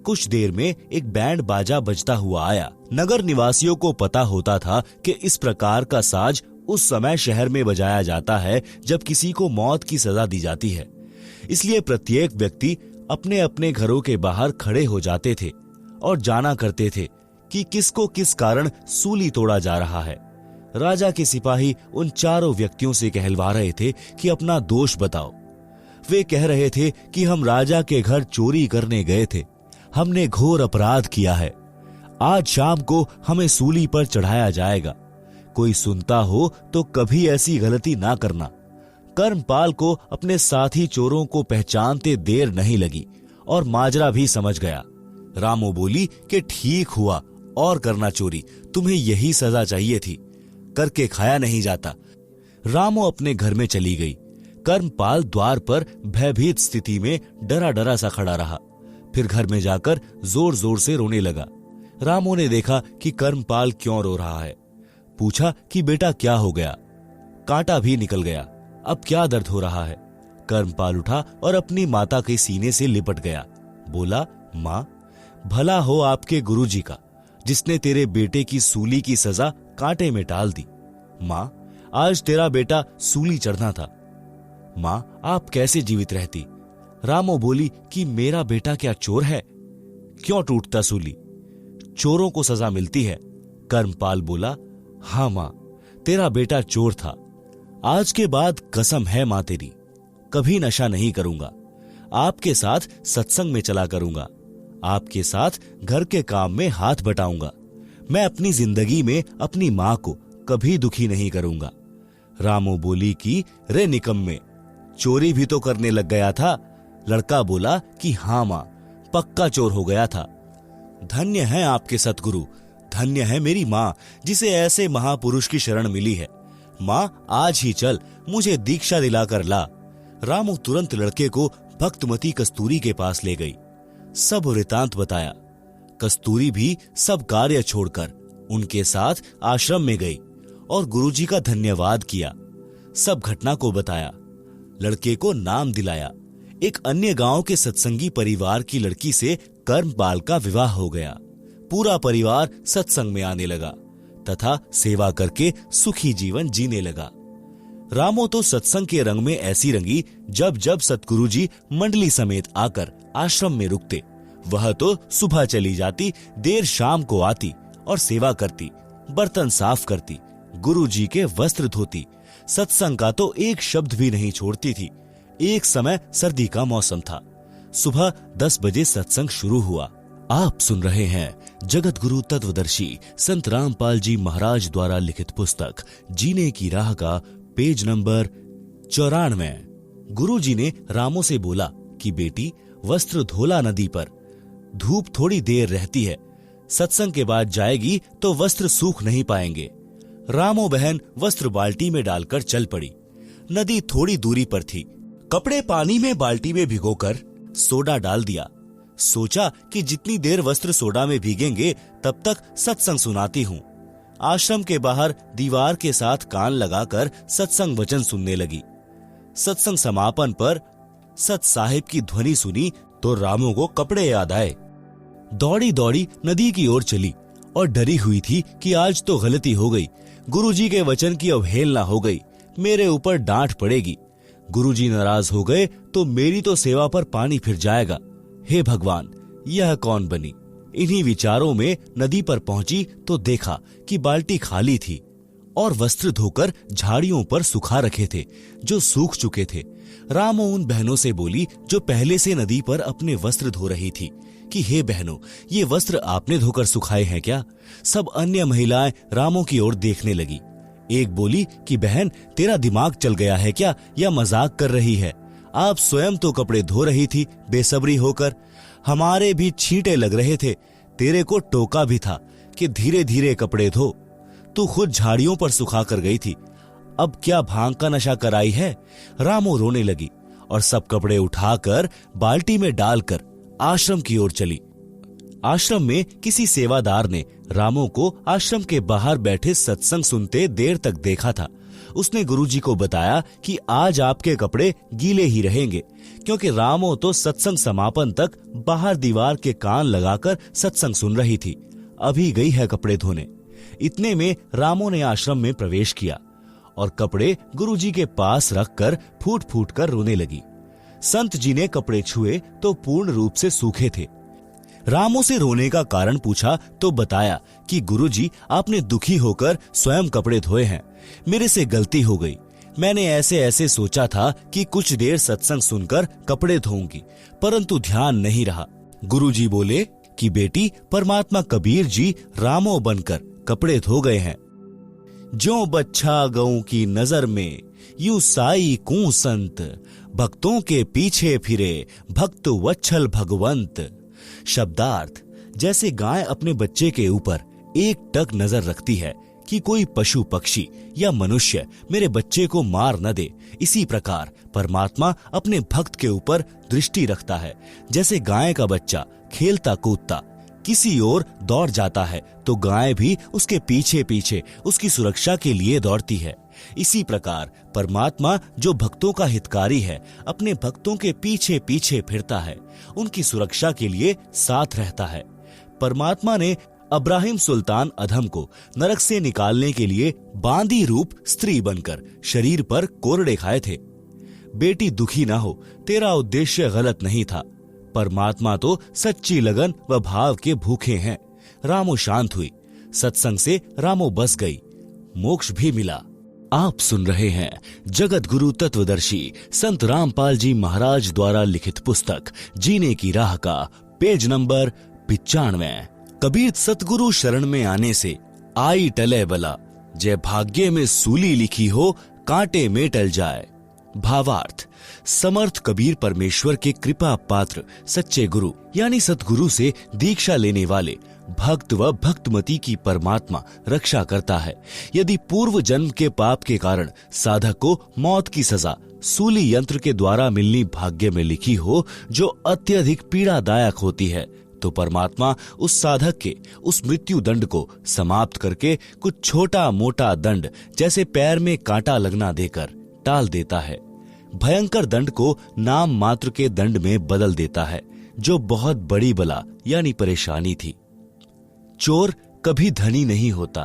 कुछ देर में एक बैंड बाजा बजता हुआ आया। नगर निवासियों को पता होता था कि इस प्रकार का साज उस समय शहर में बजाया जाता है जब किसी को मौत की सजा दी जाती है। इसलिए प्रत्येक व्यक्ति अपने अपने घरों के बाहर खड़े हो जाते थे और जाना करते थे कि किसको किस कारण सूली तोड़ा जा रहा है। राजा के सिपाही उन चारों व्यक्तियों से कहलवा रहे थे कि अपना दोष बताओ। वे कह रहे थे कि हम राजा के घर चोरी करने गए थे, हमने घोर अपराध किया है, आज शाम को हमें सूली पर चढ़ाया जाएगा। कोई सुनता हो तो कभी ऐसी गलती ना करना। कर्मपाल को अपने साथी चोरों को पहचानते देर नहीं लगी और माजरा भी समझ गया। रामो बोली कि ठीक हुआ, और करना चोरी, तुम्हें यही सजा चाहिए थी, करके खाया नहीं जाता। रामो अपने घर में चली गई। कर्मपाल द्वार पर भयभीत स्थिति में डरा डरा सा खड़ा रहा। फिर घर में जाकर जोर जोर से रोने लगा। रामो ने देखा कि कर्मपाल क्यों रो रहा है। पूछा कि बेटा क्या हो गया? कांटा भी निकल गया, अब क्या दर्द हो रहा है? कर्मपाल उठा और अपनी माता के सीने से लिपट गया। बोला, माँ, भला हो आपके गुरुजी का, जिसने तेरे बेटे की सूली की सजा कांटे में टाल दी। माँ, आज तेरा बेटा सूली चढ़ना था, माँ आप कैसे जीवित रहती? रामो बोली कि मेरा बेटा क्या चोर है? क्यों टूटता सूली? चोरों को सजा मिलती है। कर्मपाल बोला, हाँ माँ, तेरा बेटा चोर था। आज के बाद कसम है माँ तेरी, कभी नशा नहीं करूंगा, आपके साथ सत्संग में चला करूंगा, आपके साथ घर के काम में हाथ बटाऊंगा। मैं अपनी जिंदगी में अपनी माँ को कभी दुखी नहीं करूंगा। रामो बोली कि रे निकम्मे, चोरी भी तो करने लग गया था। लड़का बोला कि हाँ माँ, पक्का चोर हो गया था। धन्य है आपके सतगुरु, धन्य है मेरी माँ, जिसे ऐसे महापुरुष की शरण मिली है। माँ आज ही चल, मुझे दीक्षा दिलाकर ला। रामो तुरंत लड़के को भक्तमती कस्तूरी के पास ले गई। सब वृतांत बताया। कस्तूरी भी सब कार्य छोड़कर उनके साथ आश्रम में गई और गुरुजी का धन्यवाद किया। सब घटना को बताया, लड़के को नाम दिलाया। एक अन्य गांव के सत्संगी परिवार की लड़की से कर्मपाल का विवाह हो गया। पूरा परिवार सत्संग में आने लगा तथा सेवा करके सुखी जीवन जीने लगा। रामो तो सत्संग के रंग में ऐसी रंगी, जब जब सतगुरुजी मंडली समेत आकर आश्रम में रुकते, वह तो सुबह चली जाती, देर शाम को आती और सेवा करती, बर्तन साफ करती, गुरुजी के वस्त्र धोती। सत्संग का तो एक शब्द भी नहीं छोड़ती थी। एक समय सर्दी का मौसम था। सुबह 10 बजे सत्संग शुरू हुआ। आप सुन रहे हैं जगत गुरु तत्वदर्शी संत रामपाल जी महाराज द्वारा लिखित पुस्तक जीने की राह का पेज नंबर 94। गुरुजी ने रामो से बोला कि बेटी, वस्त्र धोला नदी पर, धूप थोड़ी देर रहती है, सत्संग के बाद जाएगी तो वस्त्र सूख नहीं पाएंगे। रामो बहन वस्त्र बाल्टी में डालकर चल पड़ी। नदी थोड़ी दूरी पर थी। कपड़े पानी में बाल्टी में भिगोकर सोडा डाल दिया। सोचा कि जितनी देर वस्त्र सोडा में भीगेंगे तब तक सत्संग सुनाती हूँ। आश्रम के बाहर दीवार के साथ कान लगाकर सत्संग वचन सुनने लगी। सत्संग समापन पर सत साहिब की ध्वनि सुनी तो रामो को कपड़े याद आए। दौड़ी दौड़ी नदी की ओर चली और डरी हुई थी कि आज तो गलती हो गई, गुरुजी के वचन की अवहेलना हो गई, मेरे ऊपर डांट पड़ेगी। गुरुजी नाराज हो गए तो मेरी तो सेवा पर पानी फिर जाएगा। हे भगवान, यह कौन बनी? इन्हीं विचारों में नदी पर पहुंची तो देखा कि बाल्टी खाली थी और वस्त्र धोकर झाड़ियों पर सुखा रखे थे जो सूख चुके थे। रामो उन बहनों से बोली जो पहले से नदी पर अपने वस्त्र धो रही थी कि हे बहनों, ये वस्त्र आपने धोकर सुखाए हैं क्या? सब अन्य महिलाएं रामो की ओर देखने लगी। एक बोली कि बहन, तेरा दिमाग चल गया है क्या, या मजाक कर रही है? आप स्वयं तो कपड़े धो रही थी बेसब्री होकर, हमारे भी छींटे लग रहे थे, तेरे को टोका भी था कि धीरे धीरे कपड़े धो। तू खुद झाड़ियों पर सुखा कर गई थी, अब क्या भांग का नशा कराई है? रामो रोने लगी और सब कपड़े उठाकर बाल्टी में डालकर आश्रम की ओर चली। आश्रम में किसी सेवादार ने रामो को आश्रम के बाहर बैठे सत्संग सुनते देर तक देखा था। उसने गुरुजी को बताया कि आज आपके कपड़े गीले ही रहेंगे, क्योंकि रामो तो सत्संग समापन तक बाहर दीवार के कान लगाकर सत्संग सुन रही थी, अभी गई है कपड़े धोने। इतने में रामो ने आश्रम में प्रवेश किया और कपड़े गुरुजी के पास रखकर फूट फूट कर रोने लगी। संत जी ने कपड़े छुए तो पूर्ण रूप से सूखे थे। रामू से रोने का कारण पूछा तो बताया कि गुरुजी, आपने दुखी होकर स्वयं कपड़े धोए हैं। मेरे से गलती हो गई। मैंने ऐसे ऐसे सोचा था कि कुछ देर सत्संग सुनकर कपड़े धोऊंगी, परंतु ध्यान नहीं रहा। गुरुजी बोले कि बेटी, परमात्मा कबीर जी रामो बनकर कपड़े धो गए हैं। जो बच्छा गऊ की नजर में यू साई कू संत, भक्तों के पीछे फिरे भक्त वत्सल भगवंत। शब्दार्थ, जैसे गाय अपने बच्चे के ऊपर एक टक नजर रखती है कि कोई पशु पक्षी या मनुष्य मेरे बच्चे को मार न दे, इसी प्रकार परमात्मा अपने भक्त के ऊपर दृष्टि रखता है। जैसे गाय का बच्चा खेलता कूदता किसी ओर दौड़ जाता है तो गाय भी उसके पीछे पीछे उसकी सुरक्षा के लिए दौड़ती है। इसी प्रकार परमात्मा जो भक्तों का हितकारी है, अपने भक्तों के पीछे पीछे फिरता है, उनकी सुरक्षा के लिए साथ रहता है। परमात्मा ने अब्राहिम सुल्तान अधम को नरक से निकालने के लिए बांदी रूप स्त्री बनकर शरीर पर कोरड़े खाए थे। बेटी, दुखी ना हो, तेरा उद्देश्य गलत नहीं था। परमात्मा तो सच्ची लगन व भाव के भूखे हैं। रामो शांत हुई, सत्संग से रामो बस गई, मोक्ष भी मिला। आप सुन रहे हैं जगत गुरु तत्वदर्शी संत रामपाल जी महाराज द्वारा लिखित पुस्तक जीने की राह का पेज नंबर 95। कबीर, सतगुरु शरण में आने से आई टले बला, जय भाग्य में सूली लिखी हो कांटे में टल जाए। भावार्थ, समर्थ कबीर परमेश्वर के कृपा पात्र सच्चे गुरु यानी सतगुरु से दीक्षा लेने वाले भक्त व भक्तमती की परमात्मा रक्षा करता है। यदि पूर्व जन्म के पाप के कारण साधक को मौत की सजा सूली यंत्र के द्वारा मिलनी भाग्य में लिखी हो, जो अत्यधिक पीड़ादायक होती है, तो परमात्मा उस साधक के उस मृत्यु दंड को समाप्त करके कुछ छोटा मोटा दंड जैसे पैर में कांटा लगना देकर टाल देता है। भयंकर दंड को नाम मात्र के दंड में बदल देता है, जो बहुत बड़ी बला यानी परेशानी थी। चोर कभी धनी नहीं होता।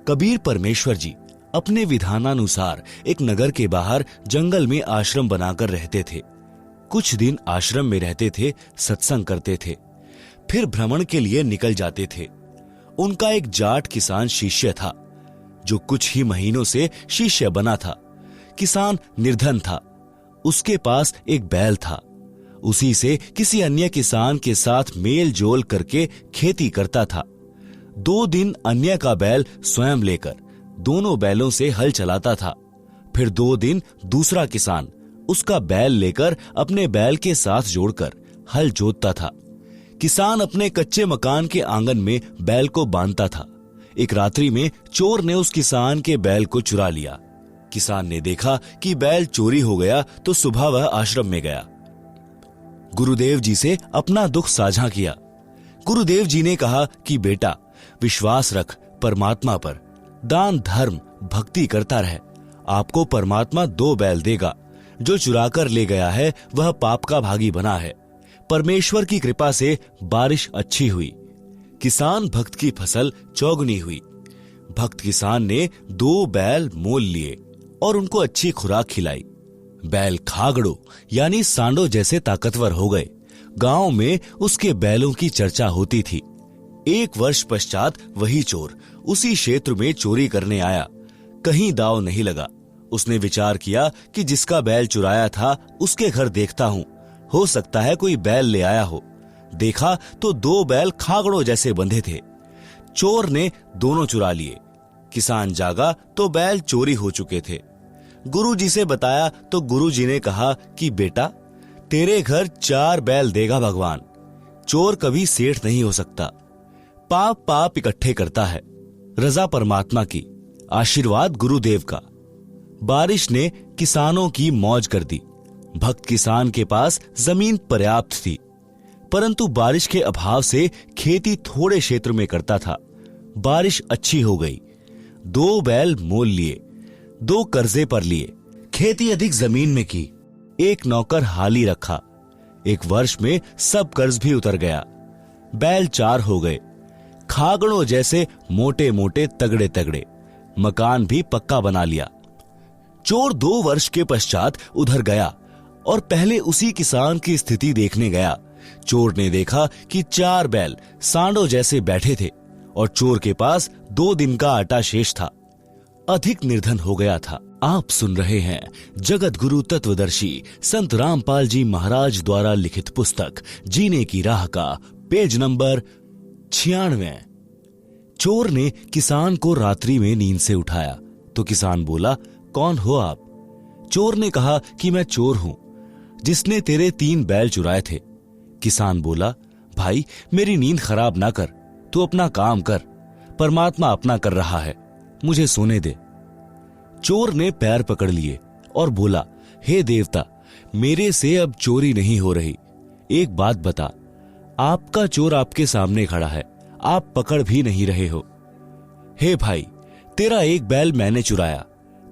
कबीर परमेश्वर जी अपने विधानानुसार एक नगर के बाहर जंगल में आश्रम बनाकर रहते थे। कुछ दिन आश्रम में रहते थे, सत्संग करते थे, फिर भ्रमण के लिए निकल जाते थे। उनका एक जाट किसान शिष्य था, जो कुछ ही महीनों से शिष्य बना था। किसान निर्धन था, उसके पास एक बैल था। उसी से किसी अन्य किसान के साथ मेल जोल करके खेती करता था। 2 दिन अन्य का बैल स्वयं लेकर दोनों बैलों से हल चलाता था। फिर 2 दिन दूसरा किसान उसका बैल लेकर अपने बैल के साथ जोड़कर हल जोतता था। किसान अपने कच्चे मकान के आंगन में बैल को बांधता था। एक रात्रि में चोर ने उस किसान के बैल को चुरा लिया। किसान ने देखा कि बैल चोरी हो गया तो सुबह वह आश्रम में गया, गुरुदेव जी से अपना दुख साझा किया। गुरुदेव जी ने कहा कि बेटा, विश्वास रख परमात्मा पर, दान धर्म भक्ति करता रह, आपको परमात्मा 2 बैल देगा। जो चुराकर ले गया है वह पाप का भागी बना है। परमेश्वर की कृपा से बारिश अच्छी हुई, किसान भक्त की फसल चौगुनी हुई। भक्त किसान ने 2 बैल मोल लिए और उनको अच्छी खुराक खिलाई। बैल खागड़ो यानी सांडो जैसे ताकतवर हो गए। गांव में उसके बैलों की चर्चा होती थी। 1 वर्ष पश्चात वही चोर उसी क्षेत्र में चोरी करने आया। कहीं दाव नहीं लगा। उसने विचार किया कि जिसका बैल चुराया था उसके घर देखता हूं, हो सकता है कोई बैल ले आया हो। देखा तो 2 बैल खागड़ों जैसे बंधे थे। चोर ने दोनों चुरा लिए। किसान जागा तो बैल चोरी हो चुके थे। गुरुजी से बताया तो गुरुजी ने कहा कि बेटा, तेरे घर 4 बैल देगा भगवान। चोर कभी सेठ नहीं हो सकता। पाप पाप इकट्ठे करता है। रजा परमात्मा की, आशीर्वाद गुरुदेव का। बारिश ने किसानों की मौज कर दी। भक्त किसान के पास जमीन पर्याप्त थी, परंतु बारिश के अभाव से खेती थोड़े क्षेत्र में करता था। बारिश अच्छी हो गई। 2 बैल मोल लिए, 2 कर्जे पर लिए, खेती अधिक जमीन में की, 1 नौकर हाली रखा। 1 वर्ष में सब कर्ज भी उतर गया। बैल 4 हो गए, खागड़ों जैसे मोटे मोटे तगड़े तगड़े। मकान भी पक्का बना लिया। चोर 2 वर्ष के पश्चात उधर गया। और पहले उसी किसान की स्थिति देखने गया। चोर ने देखा कि 4 बैल सांडों जैसे बैठे थे और चोर के पास 2 दिन का आटा शेष था। अधिक निर्धन हो गया था। आप सुन रहे हैं जगत गुरु तत्वदर्शी संत रामपाल जी महाराज द्वारा लिखित पुस्तक जीने की राह का पेज नंबर 96। चोर ने किसान को रात्रि में नींद से उठाया तो किसान बोला, कौन हो आप? चोर ने कहा कि मैं चोर हूं जिसने तेरे 3 बैल चुराए थे। किसान बोला, भाई मेरी नींद खराब ना कर, तू अपना काम कर, परमात्मा अपना कर रहा है, मुझे सोने दे। चोर ने पैर पकड़ लिए और बोला, हे देवता, मेरे से अब चोरी नहीं हो रही। एक बात बता, आपका चोर आपके सामने खड़ा है, आप पकड़ भी नहीं रहे हो। हे भाई, तेरा 1 बैल मैंने चुराया।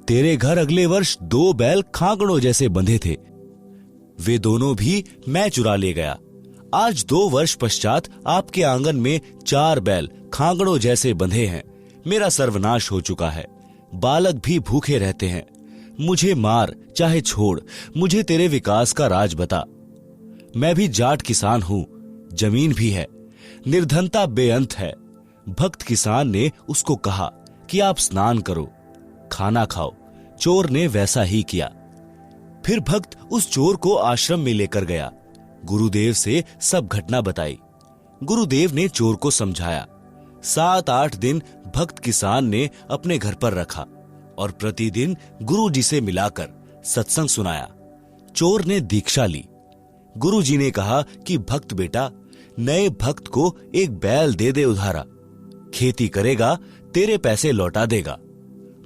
तेरे घर अगले वर्ष 2 बैल खांगड़ों जैसे बंधे थे, वे दोनों भी मैं चुरा ले गया। आज 2 वर्ष पश्चात आपके आंगन में 4 बैल खांगड़ों जैसे बंधे हैं। मेरा सर्वनाश हो चुका है, बालक भी भूखे रहते हैं। मुझे मार चाहे छोड़, मुझे तेरे विकास का राज बता। मैं भी जाट किसान हूं, जमीन भी है, निर्धनता बेअंत है। भक्त किसान ने उसको कहा कि आप स्नान करो, खाना खाओ। चोर ने वैसा ही किया। फिर भक्त उस चोर को आश्रम में लेकर गया। गुरुदेव से सब घटना बताई। गुरुदेव ने चोर को समझाया। 7-8 दिन भक्त किसान ने अपने घर पर रखा और प्रतिदिन गुरु जी से मिलाकर सत्संग सुनाया। चोर ने दीक्षा ली। गुरु जी ने कहा कि भक्त बेटा, नए भक्त को 1 बैल दे दे उधारा, खेती करेगा तेरे पैसे लौटा देगा।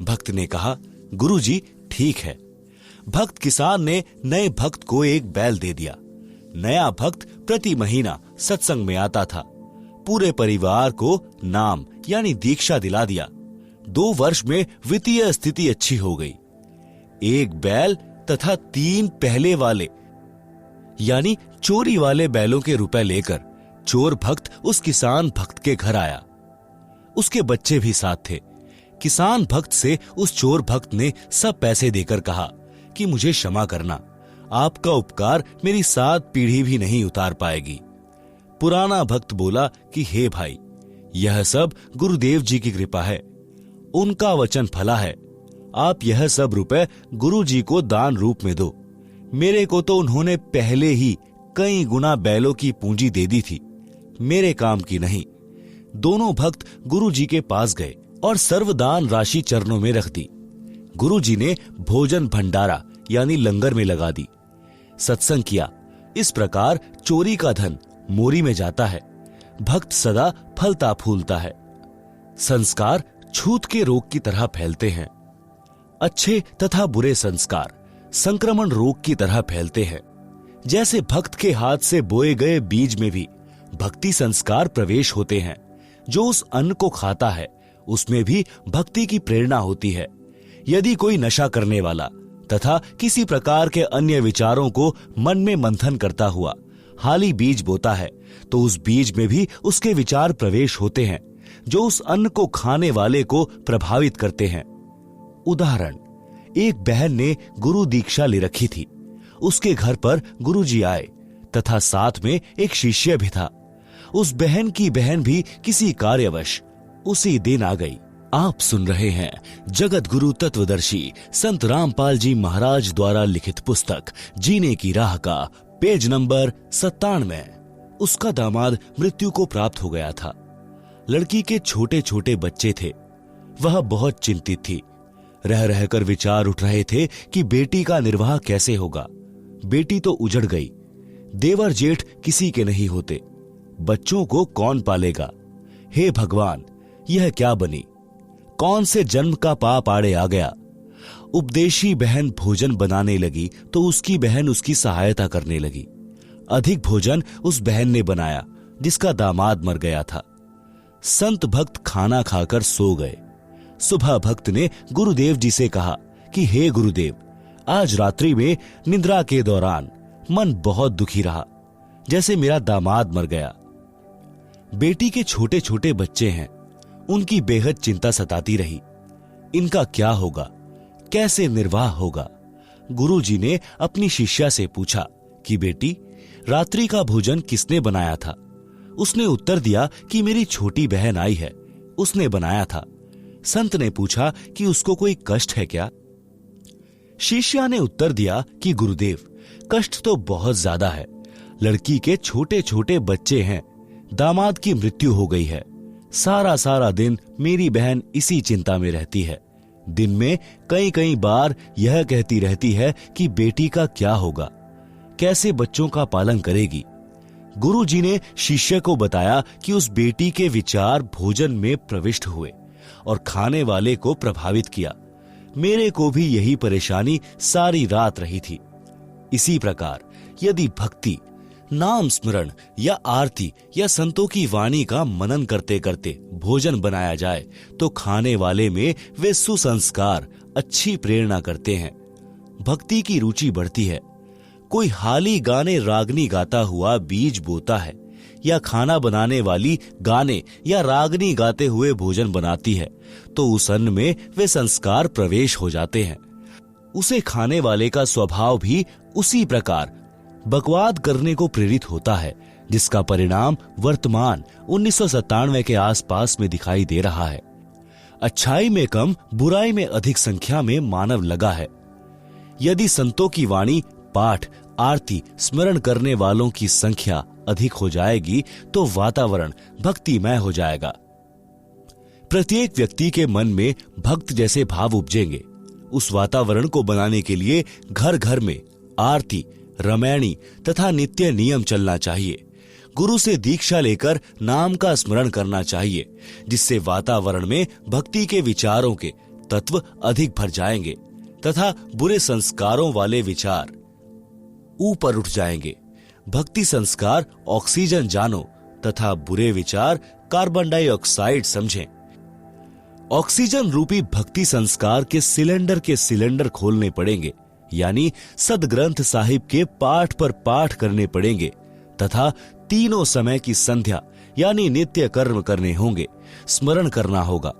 भक्त ने कहा, गुरु जी ठीक है। भक्त किसान ने नए भक्त को 1 बैल दे दिया। नया भक्त प्रति महीना सत्संग में आता था। पूरे परिवार को नाम यानी दीक्षा दिला दिया। 2 वर्ष में वित्तीय स्थिति अच्छी हो गई। 1 बैल तथा 3 पहले वाले यानी चोरी वाले बैलों के रुपए लेकर चोर भक्त उस किसान भक्त के घर आया। उसके बच्चे भी साथ थे। किसान भक्त से उस चोर भक्त ने सब पैसे देकर कहा कि मुझे क्षमा करना, आपका उपकार मेरी 7 पीढ़ी भी नहीं उतार पाएगी। पुराना भक्त बोला कि हे भाई, यह सब गुरुदेव जी की कृपा है, उनका वचन फला है। आप यह सब रुपए गुरु जी को दान रूप में दो। मेरे को तो उन्होंने पहले ही कई गुना बैलों की पूंजी दे दी थी, मेरे काम की नहीं। दोनों भक्त गुरु जी के पास गए और सर्वदान राशि चरणों में रख दी। गुरु जी ने भोजन भंडारा यानी लंगर में लगा दी। सत्संग किया। इस प्रकार चोरी का धन मोरी में जाता है, भक्त सदा फलता फूलता है। संस्कार छूत के रोग की तरह फैलते हैं। अच्छे तथा बुरे संस्कार संक्रमण रोग की तरह फैलते हैं। जैसे भक्त के हाथ से बोए गए बीज में भी भक्ति संस्कार प्रवेश होते हैं। जो उस अन्न को खाता है उसमें भी भक्ति की प्रेरणा होती है। यदि कोई नशा करने वाला तथा किसी प्रकार के अन्य विचारों को मन में मंथन करता हुआ हाली बीज बोता है तो उस बीज में भी उसके विचार प्रवेश होते हैं जो उस अन्न को खाने वाले को प्रभावित करते हैं। उदाहरण, एक बहन ने गुरु दीक्षा ले रखी थी। उसके घर पर गुरुजी आए तथा साथ में एक शिष्य भी था। उस बहन की बहन भी किसी कार्यवश उसी दिन आ गई। आप सुन रहे हैं जगत गुरु तत्वदर्शी संत रामपाल जी महाराज द्वारा लिखित पुस्तक जीने की राह का पेज नंबर 97। उसका दामाद मृत्यु को प्राप्त हो गया था। लड़की के छोटे छोटे बच्चे थे। वह बहुत चिंतित थी। रह रहकर विचार उठ रहे थे कि बेटी का निर्वाह कैसे होगा। बेटी तो उजड़ गई। देवर जेठ किसी के नहीं होते। बच्चों को कौन पालेगा? हे भगवान, यह क्या बनी? कौन से जन्म का पाप आड़े आ गया? उपदेशी बहन भोजन बनाने लगी तो उसकी बहन उसकी सहायता करने लगी। अधिक भोजन उस बहन ने बनाया जिसका दामाद मर गया था। संत भक्त खाना खाकर सो गए। सुबह भक्त ने गुरुदेव जी से कहा कि हे गुरुदेव, आज रात्रि में निद्रा के दौरान मन बहुत दुखी रहा, जैसे मेरा दामाद मर गया। बेटी के छोटे छोटे बच्चे हैं, उनकी बेहद चिंता सताती रही। इनका क्या होगा? कैसे निर्वाह होगा? गुरुजी ने अपनी शिष्या से पूछा कि बेटी, रात्रि का भोजन किसने बनाया था? उसने उत्तर दिया कि मेरी छोटी बहन आई है, उसने बनाया था। संत ने पूछा कि उसको कोई कष्ट है क्या? शिष्या ने उत्तर दिया कि गुरुदेव, कष्ट तो बहुत ज्यादा है। लड़की के छोटे छोटे बच्चे हैं, दामाद की मृत्यु हो गई है। सारा सारा दिन मेरी बहन इसी चिंता में रहती है। दिन में कई कई बार यह कहती रहती है कि बेटी का क्या होगा, कैसे बच्चों का पालन करेगी। गुरुजी ने शिष्य को बताया कि उस बेटी के विचार भोजन में प्रविष्ट हुए और खाने वाले को प्रभावित किया। मेरे को भी यही परेशानी सारी रात रही थी। इसी प्रकार यदि भक्ति, नाम स्मरण या आरती या संतों की वाणी का मनन करते करते भोजन बनाया जाए तो खाने वाले में वे सुसंस्कार, अच्छी प्रेरणा करते हैं। भक्ति की रुचि बढ़ती है। कोई हाली गाने रागनी गाता हुआ बीज बोता है या खाना बनाने वाली गाने या रागनी गाते हुए भोजन बनाती है तो उस अन्न में वे संस्कार प्रवेश हो जाते हैं। उसे खाने वाले का स्वभाव भी उसी प्रकार बकवाद करने को प्रेरित होता है, जिसका परिणाम वर्तमान 1997 के आसपास में दिखाई दे रहा है। अच्छाई में कम, बुराई में अधिक संख्या में मानव लगा है। यदि संतों की वाणी, पाठ, आरती, स्मरण करने वालों की संख्या अधिक हो जाएगी तो वातावरण भक्तिमय हो जाएगा। प्रत्येक व्यक्ति के मन में भक्त जैसे भाव उपजेंगे। उस वातावरण को बनाने के लिए घर घर में आरती, रामायणी तथा नित्य नियम चलना चाहिए। गुरु से दीक्षा लेकर नाम का स्मरण करना चाहिए, जिससे वातावरण में भक्ति के विचारों के तत्व अधिक भर जाएंगे तथा बुरे संस्कारों वाले विचार ऊपर उठ जाएंगे। भक्ति संस्कार ऑक्सीजन जानो तथा बुरे विचार कार्बन डाइऑक्साइड समझें। ऑक्सीजन रूपी भक्ति संस्कार के सिलेंडर खोलने पड़ेंगे, यानी सदग्रंथ साहिब के पाठ पर पाठ करने पड़ेंगे तथा तीनों समय की संध्या यानी नित्य कर्म करने होंगे, स्मरण करना होगा।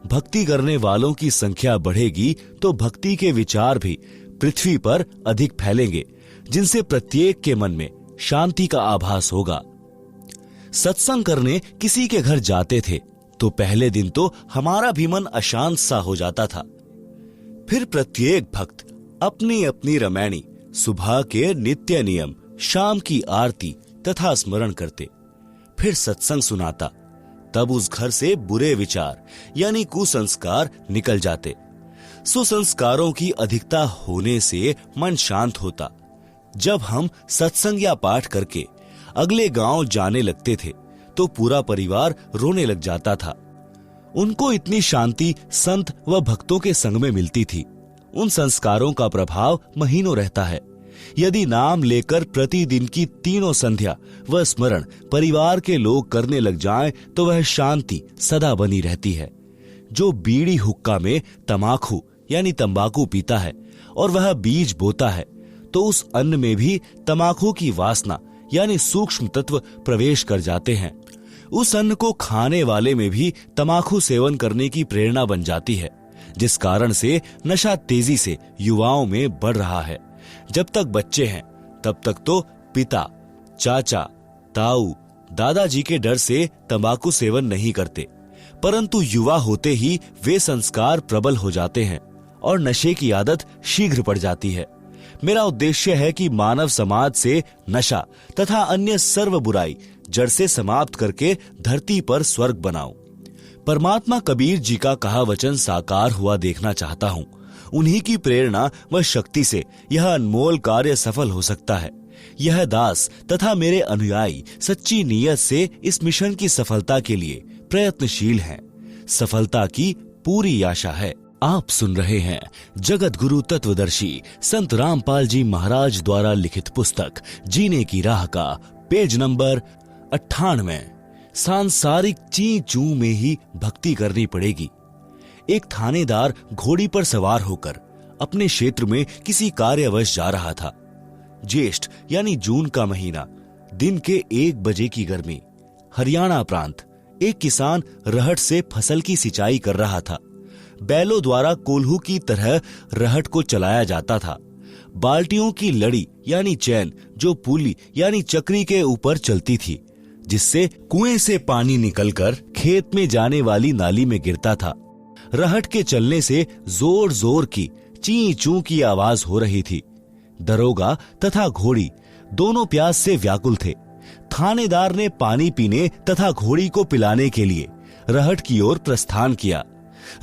भक्ति करने वालों की संख्या बढ़ेगी तो भक्ति के विचार भी पृथ्वी पर अधिक फैलेंगे, जिनसे प्रत्येक के मन में शांति का आभास होगा। सत्संग करने किसी के घर जाते थे तो पहले दिन तो हमारा भी मन अशांत सा हो जाता था। फिर प्रत्येक भक्त अपनी अपनी रामायणी, सुबह के नित्य नियम, शाम की आरती तथा स्मरण करते, फिर सत्संग सुनाता। तब उस घर से बुरे विचार यानी कुसंस्कार निकल जाते। सुसंस्कारों की अधिकता होने से मन शांत होता। जब हम सत्संग या पाठ करके अगले गांव जाने लगते थे तो पूरा परिवार रोने लग जाता था। उनको इतनी शांति संत व भक्तों के संग में मिलती थी। उन संस्कारों का प्रभाव महीनों रहता है। यदि नाम लेकर प्रतिदिन की तीनों संध्या व स्मरण परिवार के लोग करने लग जाएं तो वह शांति सदा बनी रहती है। जो बीड़ी हुक्का में तमाकू यानी तंबाकू पीता है और वह बीज बोता है तो उस अन्न में भी तमाकू की वासना यानी सूक्ष्म तत्व प्रवेश कर जाते हैं। उस अन्न को खाने वाले में भी तमाकू सेवन करने की प्रेरणा बन जाती है, जिस कारण से नशा तेजी से युवाओं में बढ़ रहा है। जब तक बच्चे हैं तब तक तो पिता, चाचा, ताऊ, दादाजी के डर से तंबाकू सेवन नहीं करते, परंतु युवा होते ही वे संस्कार प्रबल हो जाते हैं और नशे की आदत शीघ्र पड़ जाती है। मेरा उद्देश्य है कि मानव समाज से नशा तथा अन्य सर्व बुराई जड़ से समाप्त करके धरती पर स्वर्ग बनाऊं। परमात्मा कबीर जी का कहा वचन साकार हुआ देखना चाहता हूं। उन्हीं की प्रेरणा व शक्ति से यह अनमोल कार्य सफल हो सकता है। यह दास तथा मेरे अनुयायी सच्ची नीयत से इस मिशन की सफलता के लिए प्रयत्नशील हैं। सफलता की पूरी आशा है। आप सुन रहे हैं जगत गुरु तत्वदर्शी संत रामपाल जी महाराज द्वारा लिखित पुस्तक जीने की राह का पेज नंबर 98। सांसारिक ची चू में ही भक्ति करनी पड़ेगी। एक थानेदार घोड़ी पर सवार होकर अपने क्षेत्र में किसी कार्यवश जा रहा था। ज्येष्ठ यानी जून का महीना, दिन के 1 बजे की गर्मी। हरियाणा प्रांत। एक किसान रहट से फसल की सिंचाई कर रहा था। बैलों द्वारा कोल्हू की तरह रहट को चलाया जाता था। बाल्टियों की लड़ी यानी चैन जो पुली यानी चक्री के ऊपर चलती थी, जिससे कुएं से पानी निकलकर खेत में जाने वाली नाली में गिरता था। रहट के चलने से जोर जोर की ची चू की आवाज हो रही थी। दरोगा तथा घोड़ी दोनों प्यास से व्याकुल थे। थानेदार ने पानी पीने तथा घोड़ी को पिलाने के लिए रहट की ओर प्रस्थान किया।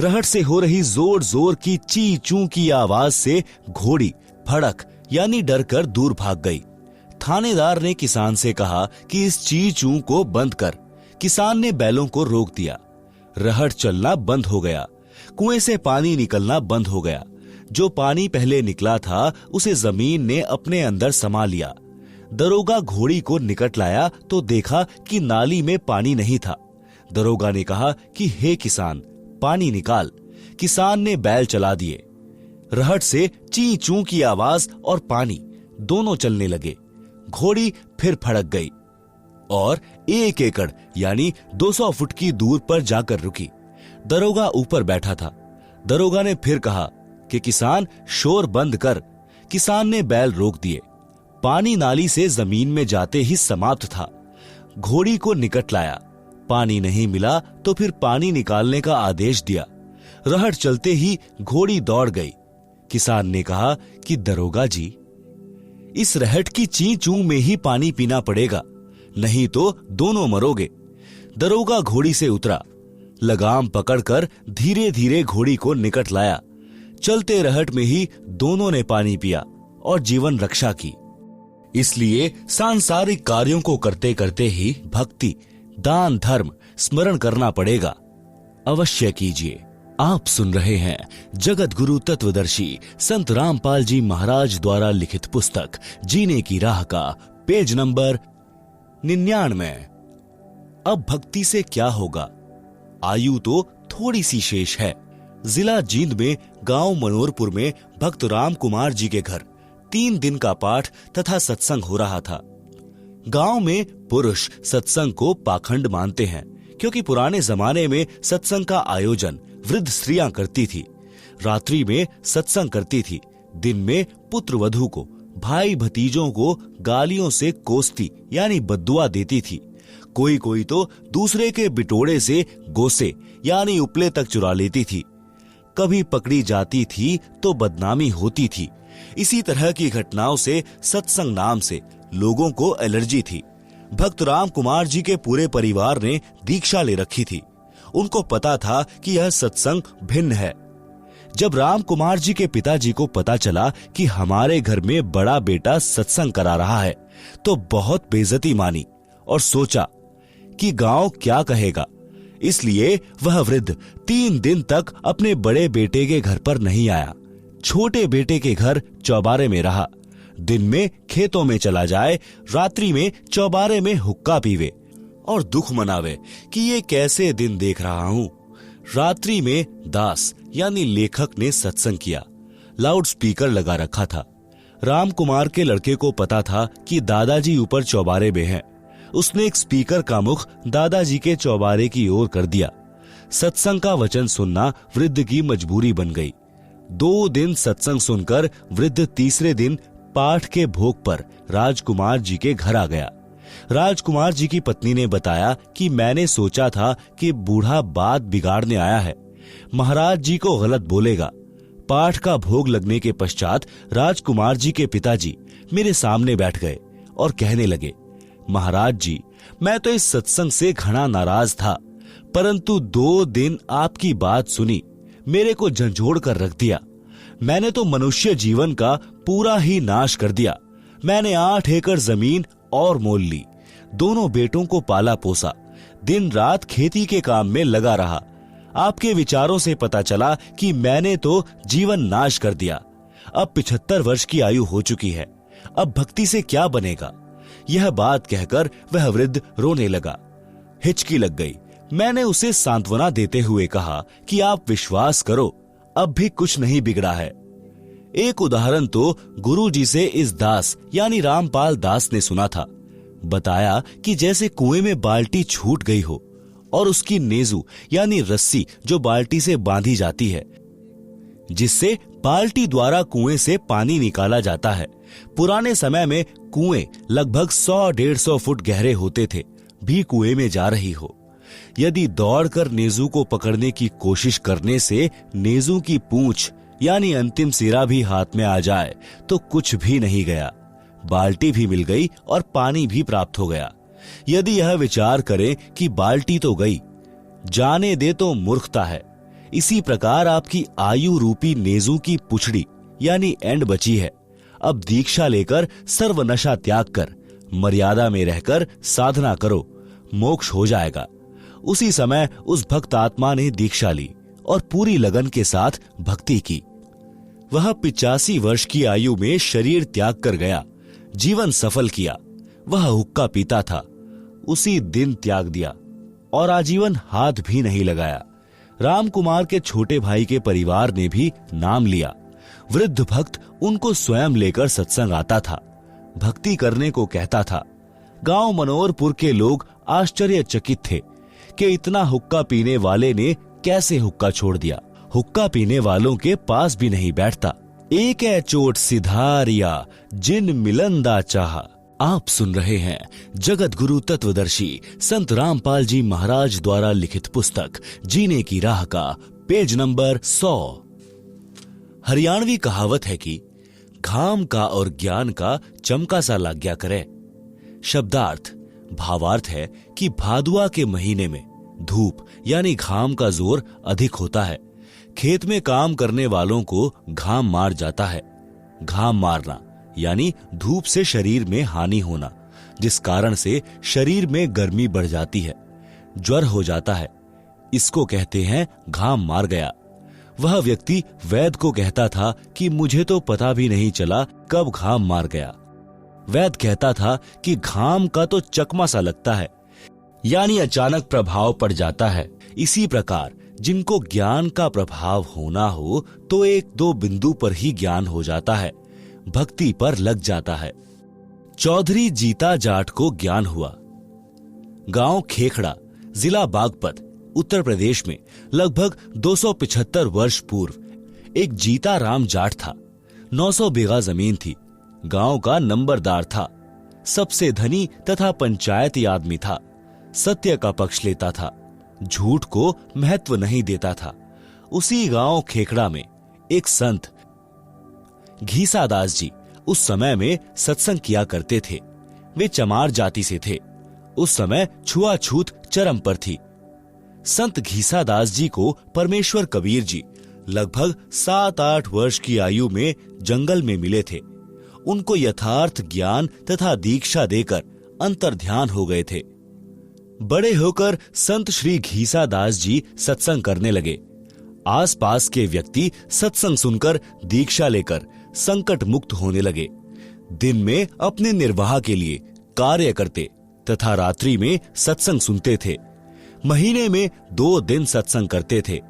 रहट से हो रही जोर जोर की ची चू की आवाज से घोड़ी भड़क यानी डरकर दूर भाग गई। थानेदार ने किसान से कहा कि इस ची चू को बंद कर। किसान ने बैलों को रोक दिया। रहट चलना बंद हो गया। कुएं से पानी निकलना बंद हो गया। जो पानी पहले निकला था उसे जमीन ने अपने अंदर समा लिया। दरोगा घोड़ी को निकट लाया तो देखा कि नाली में पानी नहीं था। दरोगा ने कहा कि हे किसान, पानी निकाल। किसान ने बैल चला दिए। रहट से ची चू की आवाज और पानी दोनों चलने लगे। घोड़ी फिर फड़क गई और 1 एकड़ यानी 200 फुट की दूर पर जाकर रुकी। दरोगा ऊपर बैठा था। दरोगा ने फिर कहा कि किसान, शोर बंद कर। किसान ने बैल रोक दिए। पानी नाली से जमीन में जाते ही समाप्त था। घोड़ी को निकट लाया। पानी नहीं मिला तो फिर पानी निकालने का आदेश दिया। रहट चलते ही घोड़ी दौड़ गई। किसान ने कहा कि दरोगा जी, इस रहट की ची चू में ही पानी पीना पड़ेगा, नहीं तो दोनों मरोगे। दरोगा घोड़ी से उतरा। लगाम पकड़कर धीरे धीरे घोड़ी को निकट लाया। चलते रहट में ही दोनों ने पानी पिया और जीवन रक्षा की। इसलिए सांसारिक कार्यों को करते करते ही भक्ति, दान, धर्म स्मरण करना पड़ेगा। अवश्य कीजिए। आप सुन रहे हैं जगत गुरु तत्वदर्शी संत रामपाल जी महाराज द्वारा लिखित पुस्तक जीने की राह का पेज नंबर 99। अब भक्ति से क्या होगा? आयु तो थोड़ी सी शेष है। जिला जींद में गांव मनोरपुर में भक्त राम कुमार जी के घर 3 दिन का पाठ तथा सत्संग हो रहा था। गांव में पुरुष सत्संग को पाखंड मानते हैं, क्योंकि पुराने जमाने में सत्संग का आयोजन वृद्ध स्त्रियां करती थी। रात्रि में सत्संग करती थी। दिन में पुत्र वधू को, भाई भतीजों को गालियों से कोसती यानी बद्दुआ देती थी। कोई कोई तो दूसरे के बिटोड़े से गोसे यानी उपले तक चुरा लेती थी। कभी पकड़ी जाती थी तो बदनामी होती थी। इसी तरह की घटनाओं से सत्संग नाम से लोगों को एलर्जी थी। भक्त राम कुमार जी के पूरे परिवार ने दीक्षा ले रखी थी। उनको पता था कि यह सत्संग भिन्न है। जब राम कुमार जी के पिताजी को पता चला कि हमारे घर में बड़ा बेटा सत्संग करा रहा है, तो बहुत बेइज्जती मानी और सोचा कि गांव क्या कहेगा। इसलिए वह वृद्ध 3 दिन तक अपने बड़े बेटे के घर पर नहीं आया। छोटे बेटे के घर चौबारे में रहा। दिन में खेतों में चला जाए, रात्रि में चौबारे में हुक्का पीवे और दुख मनावे कि ये कैसे दिन देख रहा हूं। रात्रि में दास यानी लेखक ने सत्संग किया। लाउड स्पीकर लगा रखा था। राम कुमार के लड़के को पता था कि दादाजी ऊपर चौबारे में हैं। उसने एक स्पीकर का मुख दादाजी के चौबारे की ओर कर दिया। सत्संग का वचन सुनना वृद्ध की मजबूरी बन गई। 2 दिन सत्संग सुनकर वृद्ध तीसरे दिन पाठ के भोग पर राजकुमार जी के घर आ गया। राजकुमार जी की पत्नी ने बताया कि मैंने सोचा था कि बूढ़ा बात बिगाड़ने आया है, महाराज जी को गलत बोलेगा। पाठ का भोग लगने के पश्चात राजकुमार जी के पिताजी मेरे सामने बैठ गए और कहने लगे, महाराज जी, मैं तो इस सत्संग से घना नाराज था, परंतु 2 दिन आपकी बात सुनी, मेरे को झंझोड़ कर रख दिया। मैंने तो मनुष्य जीवन का पूरा ही नाश कर दिया। मैंने 8 एकड़ जमीन और मोल ली। दोनों बेटों को पाला पोसा। दिन रात खेती के काम में लगा रहा। आपके विचारों से पता चला कि मैंने तो जीवन नाश कर दिया। अब 75 वर्ष की आयु हो चुकी है। अब भक्ति से क्या बनेगा? यह बात कहकर वह वृद्ध रोने लगा। हिचकी लग गई। मैंने उसे सांत्वना देते हुए कहा कि आप विश्वास करो, अब भी कुछ नहीं बिगड़ा है। एक उदाहरण तो गुरुजी से इस दास यानी रामपाल दास ने सुना था। बताया कि जैसे कुएं में बाल्टी छूट गई हो और उसकी नेजू यानी रस्सी जो बाल्टी से बांधी जाती है, जिससे बाल्टी द्वारा कुएं से पानी निकाला जाता है। पुराने समय में कुएं लगभग 100-150 फुट गहरे होते थे। भी कुएं में जा रही हो, यदि दौड़कर नेजू को पकड़ने की कोशिश करने से नेजू की पूंछ यानी अंतिम सिरा भी हाथ में आ जाए तो कुछ भी नहीं गया, बाल्टी भी मिल गई और पानी भी प्राप्त हो गया। यदि यह विचार करें कि बाल्टी तो गई, जाने दे तो मूर्खता है। इसी प्रकार आपकी आयु रूपी नेजू की पुछड़ी यानी एंड बची है। अब दीक्षा लेकर सर्वनशा त्याग कर मर्यादा में रहकर साधना करो, मोक्ष हो जाएगा। उसी समय उस भक्त आत्मा ने दीक्षा ली और पूरी लगन के साथ भक्ति की। वह 85 वर्ष की आयु में शरीर त्याग कर गया, जीवन सफल किया। वह हुक्का पीता था, उसी दिन त्याग दिया और आजीवन हाथ भी नहीं लगाया। रामकुमार के छोटे भाई के परिवार ने भी नाम लिया। वृद्ध भक्त उनको स्वयं लेकर सत्संग आता था, भक्ति करने को कहता था। गांव मनोहरपुर के लोग आश्चर्यचकित थे कि इतना हुक्का पीने वाले ने कैसे हुक्का छोड़ दिया। हुक्का पीने वालों के पास भी नहीं बैठता। एक है चोट सिधारिया जिन मिलंदा चाहा। आप सुन रहे हैं जगत गुरु तत्वदर्शी संत रामपाल जी महाराज द्वारा लिखित पुस्तक जीने की राह का पेज नंबर 100। हरियाणवी कहावत है कि घाम का और ज्ञान का चमका सा लग गया करे। शब्दार्थ भावार्थ है कि भादुआ के महीने में धूप यानी घाम का जोर अधिक होता है। खेत में काम करने वालों को घाम मार जाता है। घाम मारना यानी धूप से शरीर में हानि होना, जिस कारण से शरीर में गर्मी बढ़ जाती है, ज्वर हो जाता है। इसको कहते हैं घाम मार गया। वह व्यक्ति वैद्य को कहता था कि मुझे तो पता भी नहीं चला कब घाम मार गया। वैद्य कहता था कि घाम का तो चकमा सा लगता है, यानी अचानक प्रभाव पड़ जाता है। इसी प्रकार जिनको ज्ञान का प्रभाव होना हो तो 1-2 बिंदु पर ही ज्ञान हो जाता है, भक्ति पर लग जाता है। चौधरी जीता जाट को ज्ञान हुआ। गांव खेखड़ा, जिला बागपत, उत्तर प्रदेश में लगभग 275 वर्ष पूर्व एक जीता राम जाट था। 900 बीघा जमीन थी। गांव का नंबरदार था, सबसे धनी तथा पंचायती आदमी था। सत्य का पक्ष लेता था, झूठ को महत्व नहीं देता था। उसी गांव खेखड़ा में एक संत घीसादास जी उस समय में सत्संग किया करते थे। वे चमार जाति से थे। उस समय छुआछूत चरम पर थी। संत घीसादास जी को परमेश्वर कबीर जी लगभग 7-8 वर्ष की आयु में जंगल में मिले थे। उनको यथार्थ ज्ञान तथा दीक्षा देकर अंतर्ध्यान हो गए थे। बड़े होकर संत श्री घीसादास जी सत्संग करने लगे। आसपास के व्यक्ति सत्संग सुनकर दीक्षा लेकर संकट मुक्त होने लगे। दिन में अपने निर्वाह के लिए कार्य करते तथा रात्रि में सत्संग सुनते थे। महीने में 2 दिन सत्संग करते थे।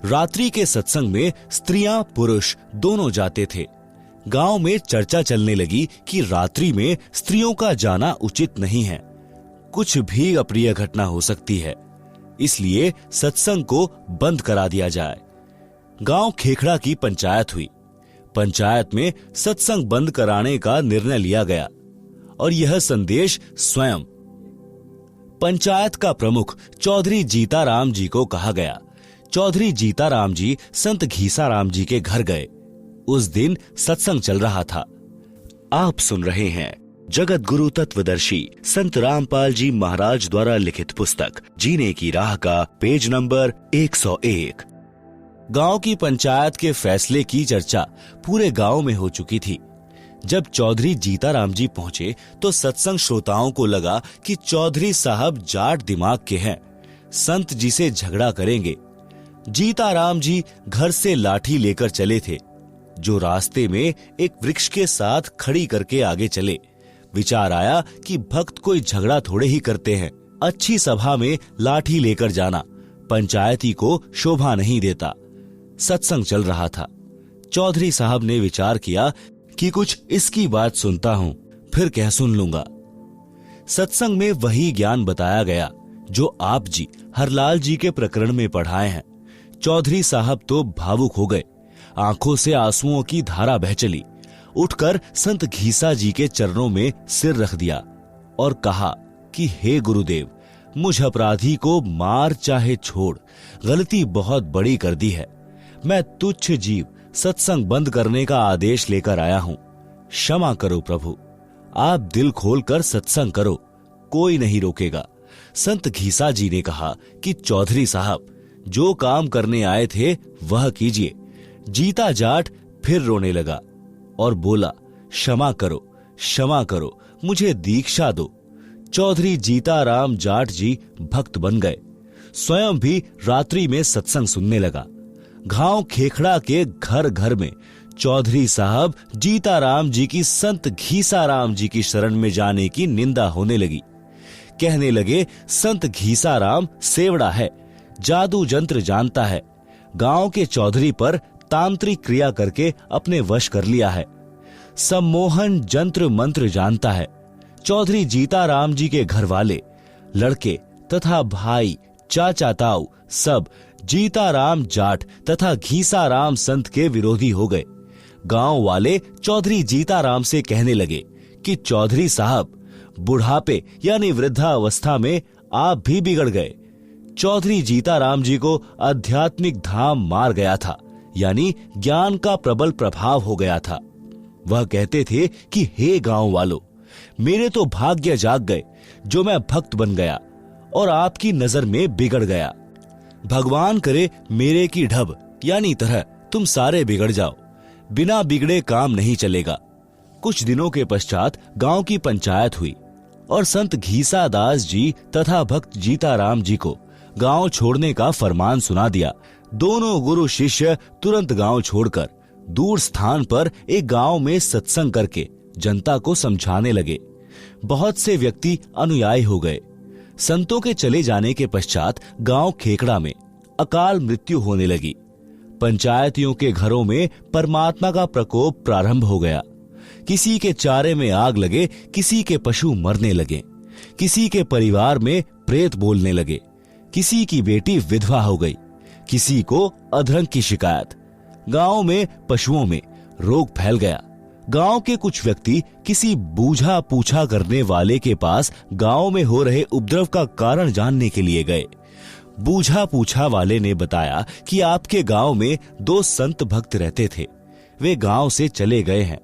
रात्रि के सत्संग में स्त्रियां पुरुष दोनों जाते थे। गांव में चर्चा चलने लगी कि रात्रि में स्त्रियों का जाना उचित नहीं है, कुछ भी अप्रिय घटना हो सकती है, इसलिए सत्संग को बंद करा दिया जाए। गांव खेखड़ा की पंचायत हुई। पंचायत में सत्संग बंद कराने का निर्णय लिया गया और यह संदेश स्वयं पंचायत का प्रमुख चौधरी जीताराम जी को कहा गया। चौधरी जीताराम जी संत घीसाराम जी के घर गए। उस दिन सत्संग चल रहा था। आप सुन रहे हैं जगत गुरु तत्वदर्शी संत रामपाल जी महाराज द्वारा लिखित पुस्तक जीने की राह का पेज नंबर 101। गांव की पंचायत के फैसले की चर्चा पूरे गांव में हो चुकी थी। जब चौधरी जीताराम जी पहुंचे तो सत्संग श्रोताओं को लगा कि चौधरी साहब जाट दिमाग के हैं, संत जी से झगड़ा करेंगे। जीताराम जी घर से लाठी लेकर चले थे, जो रास्ते में एक वृक्ष के साथ खड़ी करके आगे चले। विचार आया कि भक्त कोई झगड़ा थोड़े ही करते हैं, अच्छी सभा में लाठी लेकर जाना पंचायती को शोभा नहीं देता। सत्संग चल रहा था। चौधरी साहब ने विचार किया कि कुछ इसकी बात सुनता हूं, फिर कह सुन लूंगा। सत्संग में वही ज्ञान बताया गया जो आप जी हरलाल जी के प्रकरण में पढ़ाए हैं। चौधरी साहब तो भावुक हो गए। आंखों से आंसुओं की धारा बह चली। उठकर संत घीसा जी के चरणों में सिर रख दिया और कहा कि हे गुरुदेव, मुझ अपराधी को मार चाहे छोड़, गलती बहुत बड़ी कर दी है। मैं तुच्छ जीव सत्संग बंद करने का आदेश लेकर आया हूं। क्षमा करो प्रभु, आप दिल खोलकर सत्संग करो, कोई नहीं रोकेगा। संत घीसा जी ने कहा कि चौधरी साहब, जो काम करने आए थे वह कीजिए। जीता जाट फिर रोने लगा और बोला, क्षमा करो, मुझे दीक्षा दो। चौधरी जीताराम जाट जी भक्त बन गए। स्वयं भी रात्रि में सत्संग सुनने लगा। गांव खेखड़ा के घर घर में चौधरी साहब जीताराम जी की संत घीसाराम जी की शरण में जाने की निंदा होने लगी। कहने लगे, संत घीसाराम सेवड़ा है, जादू जंत्र जानता है, गांव के चौधरी पर तांत्रिक क्रिया करके अपने वश कर लिया है, सम्मोहन जंत्र मंत्र जानता है। चौधरी जीताराम जी के घर वाले, लड़के तथा भाई, चाचा ताऊ सब जीताराम जाट तथा घीसाराम संत के विरोधी हो गए। गांव वाले चौधरी जीताराम से कहने लगे कि चौधरी साहब, बुढ़ापे यानी वृद्धावस्था में आप भी बिगड़ गए। चौधरी जीताराम जी को आध्यात्मिक धाम मार गया था, यानी ज्ञान का प्रबल प्रभाव हो गया था। वह कहते थे कि हे गांव वालों, मेरे तो भाग्य जाग गए जो मैं भक्त बन गया और आपकी नजर में बिगड़ गया। भगवान करे मेरे की ढब यानी तरह तुम सारे बिगड़ जाओ, बिना बिगड़े काम नहीं चलेगा। कुछ दिनों के पश्चात गांव की पंचायत हुई और संत घीसा दास जी तथा भक्त जीताराम जी को गांव छोड़ने का फरमान सुना दिया। दोनों गुरु शिष्य तुरंत गांव छोड़कर दूर स्थान पर एक गांव में सत्संग करके जनता को समझाने लगे। बहुत से व्यक्ति अनुयायी हो गए। संतों के चले जाने के पश्चात गांव खेकड़ा में अकाल मृत्यु होने लगी। पंचायतियों के घरों में परमात्मा का प्रकोप प्रारंभ हो गया। किसी के चारे में आग लगे, किसी के पशु मरने लगे, किसी के परिवार में प्रेत बोलने लगे, किसी की बेटी विधवा हो गई, किसी को अधरंग की शिकायत। गांव में पशुओं में रोग फैल गया। गांव के कुछ व्यक्ति किसी बूझा पूछा करने वाले के पास गांव में हो रहे उपद्रव का कारण जानने के लिए गए। बूझा पूछा वाले ने बताया कि आपके गांव में 2 संत भक्त रहते थे, वे गांव से चले गए हैं।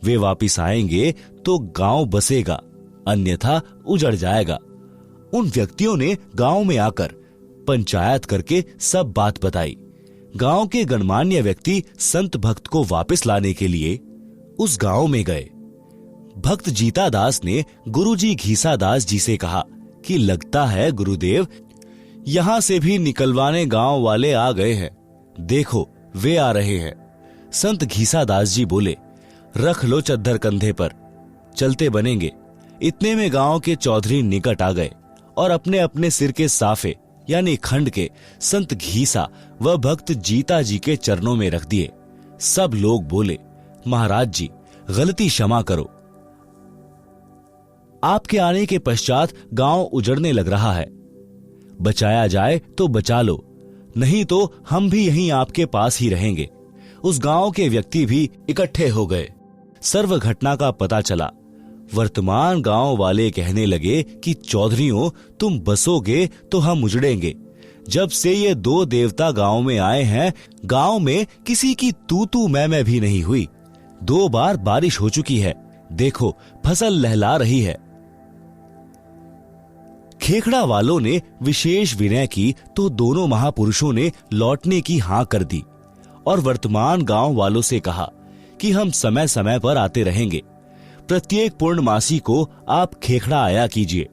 वे वापिस आएंगे तो गांव बसेगा, अन्यथा उजड़ जाएगा। उन व्यक्तियों ने गांव में आकर पंचायत करके सब बात बताई। गांव के गणमान्य व्यक्ति संत भक्त को वापस लाने के लिए उस गांव में गए। भक्त जीता दास ने गुरुजी घीसा दास जी से कहा कि लगता है गुरुदेव, यहां से भी निकलवाने गांव वाले आ गए हैं, देखो वे आ रहे हैं। संत घीसा दास जी बोले, रख लो चद्दर कंधे पर, चलते बनेंगे। इतने में गांव के चौधरी निकट आ गए और अपने अपने सिर के साफे यानी खंड के संत घीसा व भक्त जीता जी के चरणों में रख दिए। सब लोग बोले, महाराज जी गलती क्षमा करो, आपके आने के पश्चात गांव उजड़ने लग रहा है, बचाया जाए तो बचा लो, नहीं तो हम भी यहीं आपके पास ही रहेंगे। उस गांव के व्यक्ति भी इकट्ठे हो गए। सर्व घटना का पता चला। वर्तमान गांव वाले कहने लगे कि चौधरियों, तुम बसोगे तो हम उजड़ेंगे। जब से ये 2 देवता गांव में आए हैं, गांव में किसी की तू मैं भी नहीं हुई। 2 बार बारिश हो चुकी है, देखो फसल लहला रही है। खेखड़ा वालों ने विशेष विनय की तो दोनों महापुरुषों ने लौटने की हां कर दी और वर्तमान गांव वालों से कहा कि हम समय समय पर आते रहेंगे। प्रत्येक पूर्णमासी को आप खेखड़ा आया कीजिए,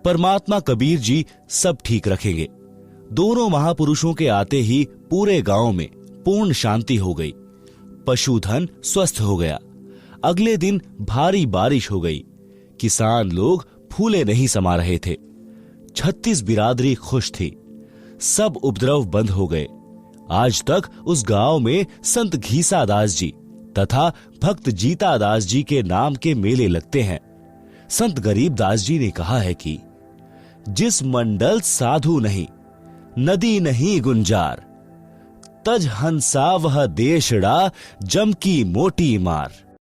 परमात्मा कबीर जी सब ठीक रखेंगे। दोनों महापुरुषों के आते ही पूरे गांव में पूर्ण शांति हो गई। पशुधन स्वस्थ हो गया। अगले दिन भारी बारिश हो गई। किसान लोग फूले नहीं समा रहे थे। 36 बिरादरी खुश थी। सब उपद्रव बंद हो गए। आज तक उस गांव में संत घीसा दास जी तथा भक्त जीता दास जी के नाम के मेले लगते हैं। संत गरीब दास जी ने कहा है कि जिस मंडल साधु नहीं, नदी नहीं गुंजार, तज हंसा वह देशड़ा जम की मोटी मार।